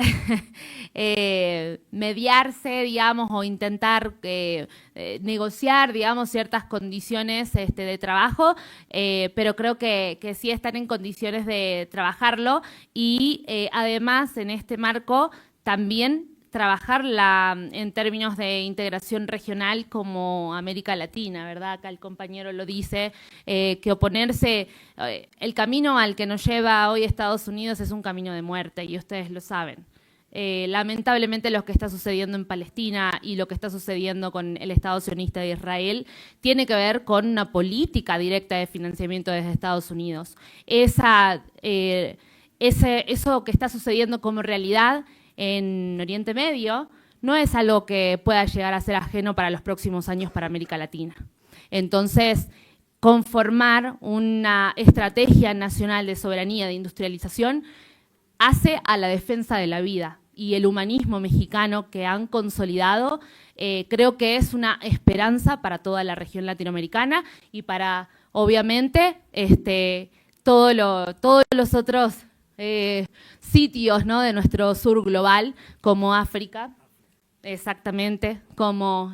mediarse, digamos, o intentar negociar, digamos, ciertas condiciones de trabajo, pero creo que sí están en condiciones de trabajarlo y además en este marco también trabajarla en términos de integración regional como América Latina, ¿verdad? Acá el compañero lo dice, que oponerse, el camino al que nos lleva hoy Estados Unidos es un camino de muerte y ustedes lo saben. Lamentablemente lo que está sucediendo en Palestina y lo que está sucediendo con el Estado sionista de Israel tiene que ver con una política directa de financiamiento desde Estados Unidos. Eso que está sucediendo como realidad en Oriente Medio no es algo que pueda llegar a ser ajeno para los próximos años para América Latina. Entonces, conformar una estrategia nacional de soberanía, de industrialización, hace a la defensa de la vida y el humanismo mexicano que han consolidado, creo que es una esperanza para toda la región latinoamericana y para, obviamente, todos los otros sitios, ¿no? De nuestro sur global, como África, exactamente, como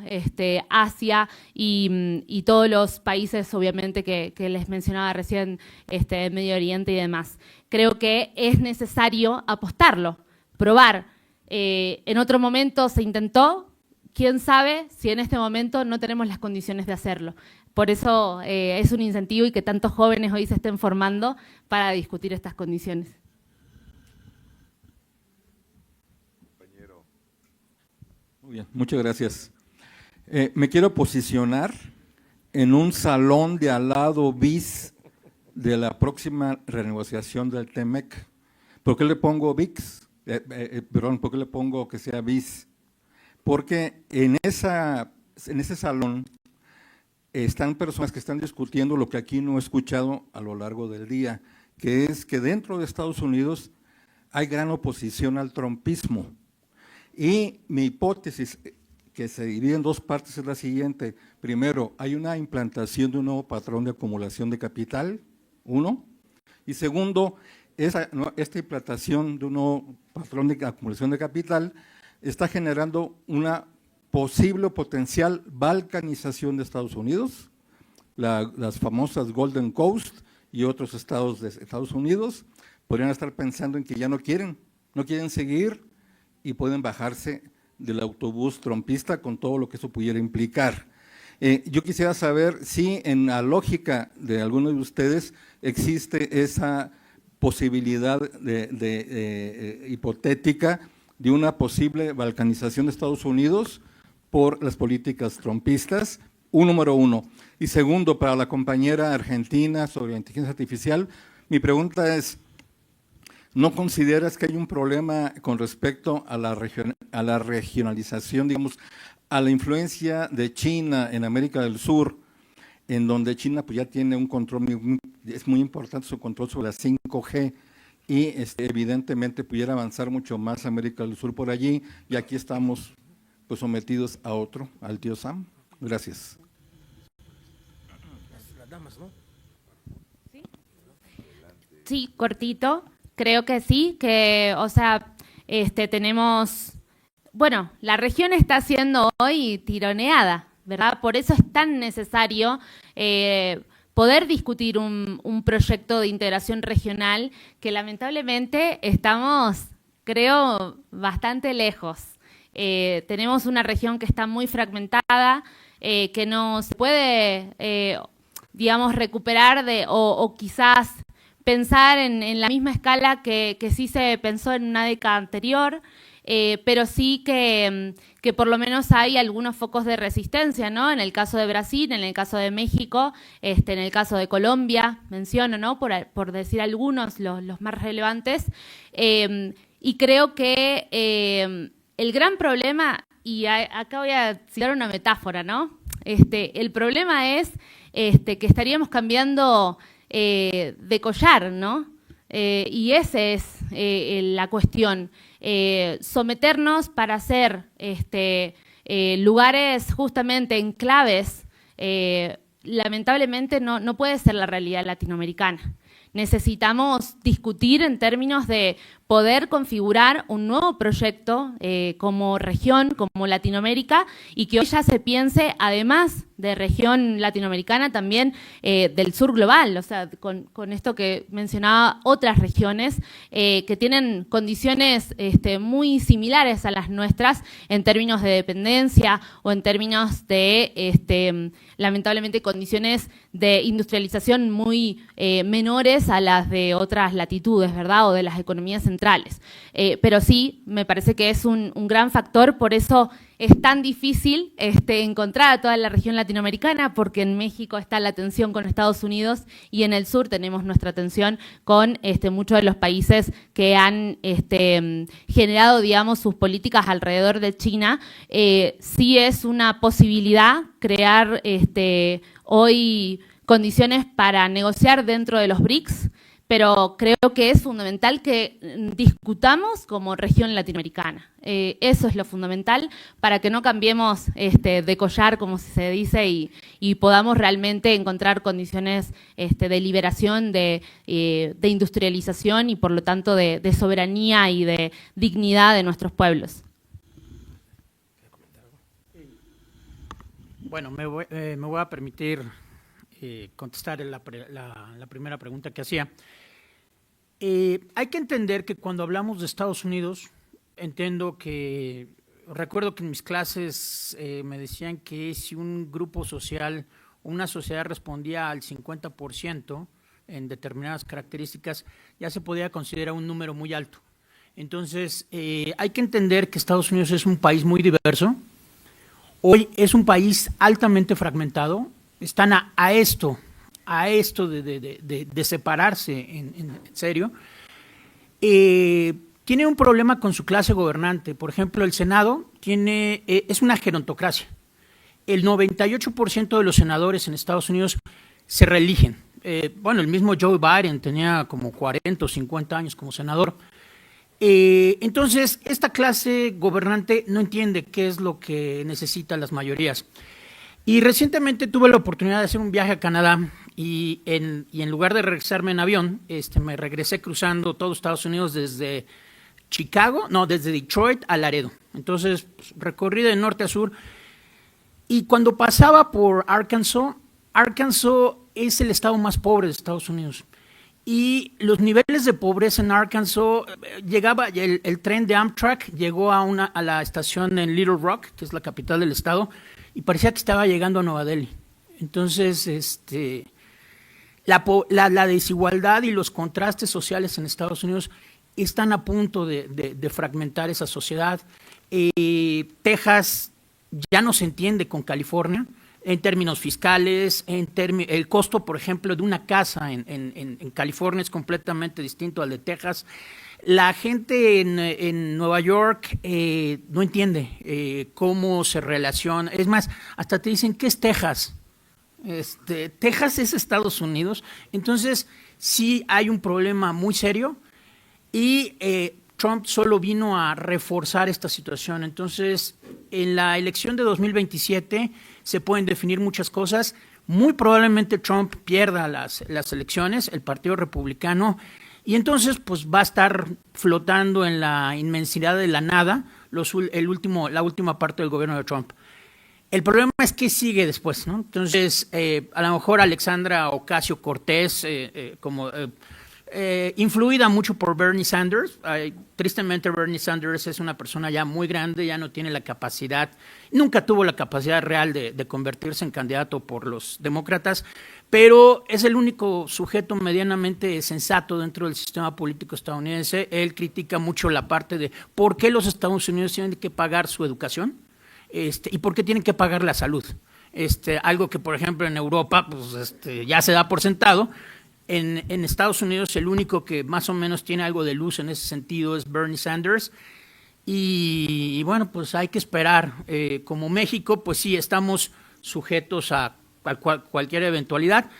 Asia y todos los países, obviamente, que les mencionaba recién, Medio Oriente y demás. Creo que es necesario apostarlo, probar. En otro momento se intentó, quién sabe si en este momento no tenemos las condiciones de hacerlo. Por eso es un incentivo y que tantos jóvenes hoy se estén formando para discutir estas condiciones. Muy bien, muchas gracias. Me quiero posicionar en un salón de al lado bis de la próxima renegociación del TEMEC. ¿Por qué le pongo VIX? ¿Por qué le pongo que sea bis? Porque en ese salón están personas que están discutiendo lo que aquí no he escuchado a lo largo del día, que es que dentro de Estados Unidos hay gran oposición al trumpismo. Y mi hipótesis, que se divide en dos partes es la siguiente. Primero, hay una implantación de un nuevo patrón de acumulación de capital, uno. Y segundo, esta implantación de un nuevo patrón de acumulación de capital está generando una posible o potencial balcanización de Estados Unidos, las famosas Golden Coast y otros estados de Estados Unidos podrían estar pensando en que ya no quieren seguir y pueden bajarse del autobús trumpista con todo lo que eso pudiera implicar. Yo quisiera saber si en la lógica de algunos de ustedes existe esa posibilidad hipotética de una posible balcanización de Estados Unidos por las políticas trumpistas, número uno. Y segundo, para la compañera argentina sobre la inteligencia artificial, mi pregunta es, ¿no consideras que hay un problema con respecto a la regionalización, digamos, a la influencia de China en América del Sur, en donde China pues, ya tiene un control, es muy importante su control sobre la 5G y evidentemente pudiera avanzar mucho más América del Sur por allí y aquí estamos pues sometidos a otro, al tío Sam? Gracias. Sí, cortito. Creo que sí, que, o sea, tenemos, bueno, la región está siendo hoy tironeada, ¿verdad? Por eso es tan necesario poder discutir un proyecto de integración regional que lamentablemente estamos, creo, bastante lejos. Tenemos una región que está muy fragmentada, que no se puede, digamos, recuperar o quizás pensar en la misma escala que sí se pensó en una década anterior, pero sí que por lo menos hay algunos focos de resistencia, ¿no? En el caso de Brasil, en el caso de México, en el caso de Colombia, menciono, ¿no? Por decir algunos, los más relevantes. Y creo que el gran problema, y acá voy a citar una metáfora, ¿no? El problema es que estaríamos cambiando de collar, ¿no? Y esa es la cuestión. Someternos para ser lugares justamente enclaves, lamentablemente no puede ser la realidad latinoamericana. Necesitamos discutir en términos de poder configurar un nuevo proyecto como región, como Latinoamérica, y que hoy ya se piense, además de región latinoamericana, también del sur global, o sea, con esto que mencionaba, otras regiones que tienen condiciones muy similares a las nuestras en términos de dependencia o en términos de, lamentablemente, condiciones de industrialización muy menores a las de otras latitudes, ¿verdad?, o de las economías centrales. Pero sí, me parece que es un gran factor, por eso es tan difícil encontrar a toda la región latinoamericana, porque en México está la tensión con Estados Unidos y en el sur tenemos nuestra tensión con muchos de los países que han generado, digamos, sus políticas alrededor de China. Sí es una posibilidad crear hoy condiciones para negociar dentro de los BRICS, pero creo que es fundamental que discutamos como región latinoamericana. Eso es lo fundamental para que no cambiemos de collar, como se dice, y podamos realmente encontrar condiciones de liberación, de industrialización y por lo tanto de soberanía y de dignidad de nuestros pueblos. Bueno, me voy a permitir contestar la primera pregunta que hacía. Hay que entender que cuando hablamos de Estados Unidos, recuerdo que en mis clases me decían que si un grupo social, una sociedad respondía al 50% en determinadas características, ya se podía considerar un número muy alto. Entonces, hay que entender que Estados Unidos es un país muy diverso. Hoy es un país altamente fragmentado. Están a esto de separarse en serio. Tiene un problema con su clase gobernante. Por ejemplo, el Senado es una gerontocracia. El 98% de los senadores en Estados Unidos se reeligen. El mismo Joe Biden tenía como 40 o 50 años como senador. Entonces, esta clase gobernante no entiende qué es lo que necesitan las mayorías. Y recientemente tuve la oportunidad de hacer un viaje a Canadá y en lugar de regresarme en avión, me regresé cruzando todo Estados Unidos desde desde Detroit a Laredo. Entonces, pues, recorrí de norte a sur. Y cuando pasaba por Arkansas es el estado más pobre de Estados Unidos. Y los niveles de pobreza en Arkansas, llegaba el tren de Amtrak, llegó a la estación en Little Rock, que es la capital del estado, y parecía que estaba llegando a Nueva Delhi. Entonces, la desigualdad y los contrastes sociales en Estados Unidos están a punto de fragmentar esa sociedad. Texas ya no se entiende con California en términos fiscales, el costo, por ejemplo, de una casa en California es completamente distinto al de Texas. La gente en Nueva York no entiende cómo se relaciona. Es más, hasta te dicen, ¿qué es Texas? Texas es Estados Unidos. Entonces, sí hay un problema muy serio y Trump solo vino a reforzar esta situación. Entonces, en la elección de 2027 se pueden definir muchas cosas. Muy probablemente Trump pierda las elecciones, el Partido Republicano, y entonces pues va a estar flotando en la inmensidad de la nada la última parte del gobierno de Trump. El problema es qué sigue después, ¿no? Entonces, a lo mejor Alexandra Ocasio-Cortez, influida mucho por Bernie Sanders. Tristemente Bernie Sanders es una persona ya muy grande, ya no tiene la capacidad, nunca tuvo la capacidad real de convertirse en candidato por los demócratas, pero es el único sujeto medianamente sensato dentro del sistema político estadounidense. Él critica mucho la parte de por qué los Estados Unidos tienen que pagar su educación y por qué tienen que pagar la salud. Algo que, por ejemplo, en Europa pues, ya se da por sentado. En Estados Unidos el único que más o menos tiene algo de luz en ese sentido es Bernie Sanders y bueno, pues hay que esperar. Como México, pues sí, estamos sujetos a cualquier eventualidad.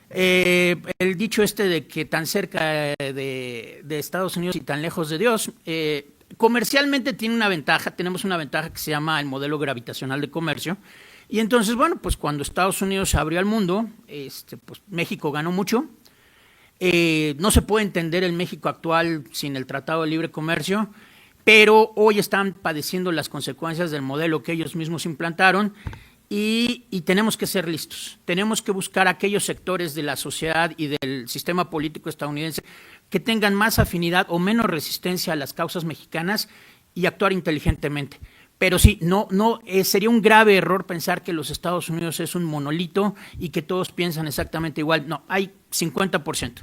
El dicho de que tan cerca de Estados Unidos y tan lejos de Dios, comercialmente tiene una ventaja, tenemos una ventaja que se llama el modelo gravitacional de comercio. Y entonces, bueno, pues cuando Estados Unidos se abrió al mundo, pues México ganó mucho. No se puede entender el México actual sin el Tratado de Libre Comercio, pero hoy están padeciendo las consecuencias del modelo que ellos mismos implantaron y tenemos que ser listos. Tenemos que buscar aquellos sectores de la sociedad y del sistema político estadounidense que tengan más afinidad o menos resistencia a las causas mexicanas y actuar inteligentemente. Pero sí, sería un grave error pensar que los Estados Unidos es un monolito y que todos piensan exactamente igual. No, hay 50%.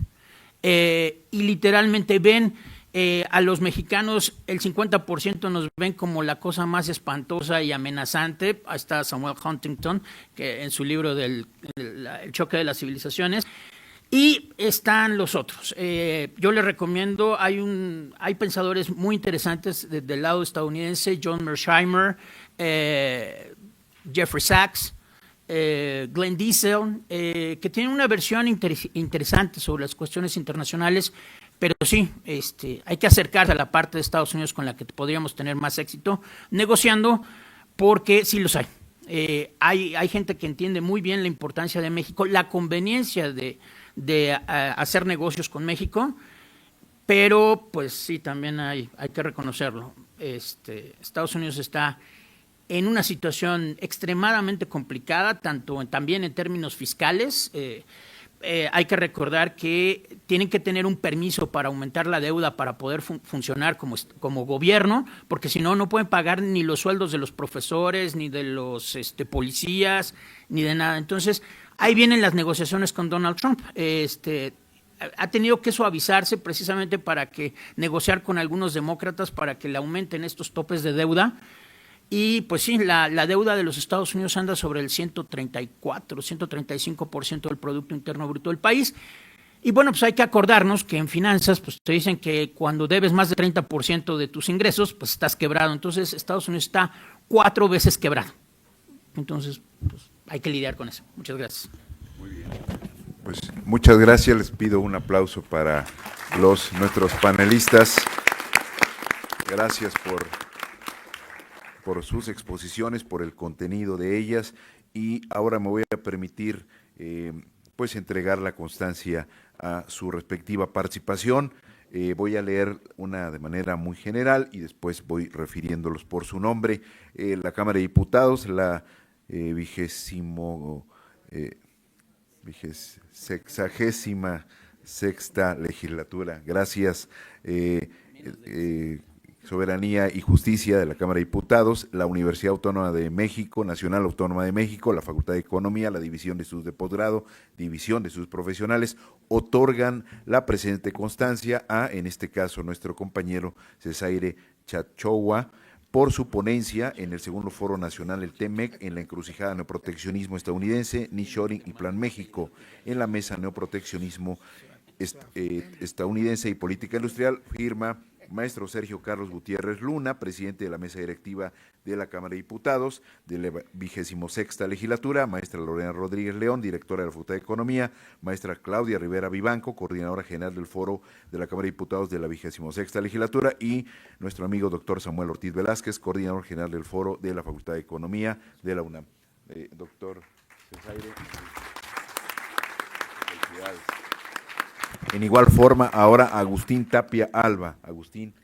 Y literalmente ven a los mexicanos, el 50% nos ven como la cosa más espantosa y amenazante. Ahí está Samuel Huntington, que en su libro El choque de las civilizaciones. Y están los otros. Yo les recomiendo, hay pensadores muy interesantes del lado estadounidense, John Mearsheimer, Jeffrey Sachs, Glenn Diesel, que tienen una versión interesante sobre las cuestiones internacionales, pero sí, hay que acercarse a la parte de Estados Unidos con la que podríamos tener más éxito negociando, porque sí los hay. Hay gente que entiende muy bien la importancia de México, la conveniencia de hacer negocios con México, pero pues sí, también hay que reconocerlo. Estados Unidos está en una situación extremadamente complicada, también en términos fiscales. Hay que recordar que tienen que tener un permiso para aumentar la deuda para poder funcionar como gobierno, porque si no, no pueden pagar ni los sueldos de los profesores, ni de los policías, ni de nada. Entonces, ahí vienen las negociaciones con Donald Trump. Ha tenido que suavizarse precisamente para que negociar con algunos demócratas para que le aumenten estos topes de deuda. Y pues sí, la deuda de los Estados Unidos anda sobre el 134, 135% del Producto Interno Bruto del país. Y bueno, pues hay que acordarnos que en finanzas pues te dicen que cuando debes más de 30% de tus ingresos, pues estás quebrado. Entonces Estados Unidos está 4 veces quebrado. Entonces, pues hay que lidiar con eso. Muchas gracias. Muy bien. Pues muchas gracias. Les pido un aplauso para nuestros panelistas. Gracias por sus exposiciones, por el contenido de ellas, y ahora me voy a permitir pues entregar la constancia a su respectiva participación. Voy a leer una de manera muy general y después voy refiriéndolos por su nombre. La Cámara de Diputados, la sexagésima sexta legislatura. Gracias. Soberanía y Justicia de la Cámara de Diputados, la Universidad Autónoma de México, Nacional Autónoma de México, la Facultad de Economía, la División de Estudios de Posgrado, División de Estudios Profesionales, otorgan la presente constancia a, en este caso, nuestro compañero Cesaire Chachowa, por su ponencia en el segundo Foro Nacional, el TEMEC, en la encrucijada neoproteccionismo estadounidense, nearshoring y Plan México, en la mesa neoproteccionismo estadounidense y política industrial, firma maestro Sergio Carlos Gutiérrez Luna, presidente de la mesa directiva de la Cámara de Diputados de la 26ª legislatura, maestra Lorena Rodríguez León, directora de la Facultad de Economía, maestra Claudia Rivera Vivanco, coordinadora general del Foro de la Cámara de Diputados de la 26ª legislatura, y nuestro amigo doctor Samuel Ortiz Velázquez, coordinador general del Foro de la Facultad de Economía de la UNAM. Doctor Cesaire, felicidades. En igual forma, ahora Agustín Tapia Alba. Agustín.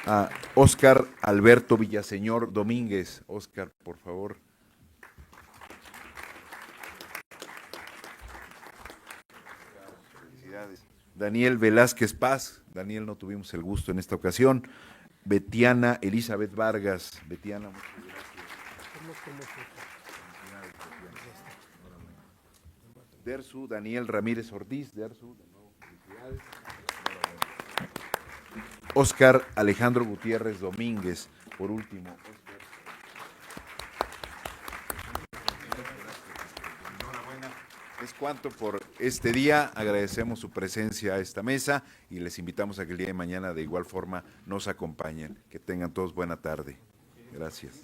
A Óscar Alberto Villaseñor Domínguez. Óscar, por favor. Felicidades. Daniel Velázquez Paz. Daniel, no tuvimos el gusto en esta ocasión. Betiana Elizabeth Vargas. Betiana, muchas gracias. Dersu Daniel Ramírez Ortiz. Dersu, de nuevo, felicidades. Óscar Alejandro Gutiérrez Domínguez, por último. Óscar. Enhorabuena. Es cuanto por este día. Agradecemos su presencia a esta mesa y les invitamos a que el día de mañana de igual forma nos acompañen. Que tengan todos buena tarde. Gracias.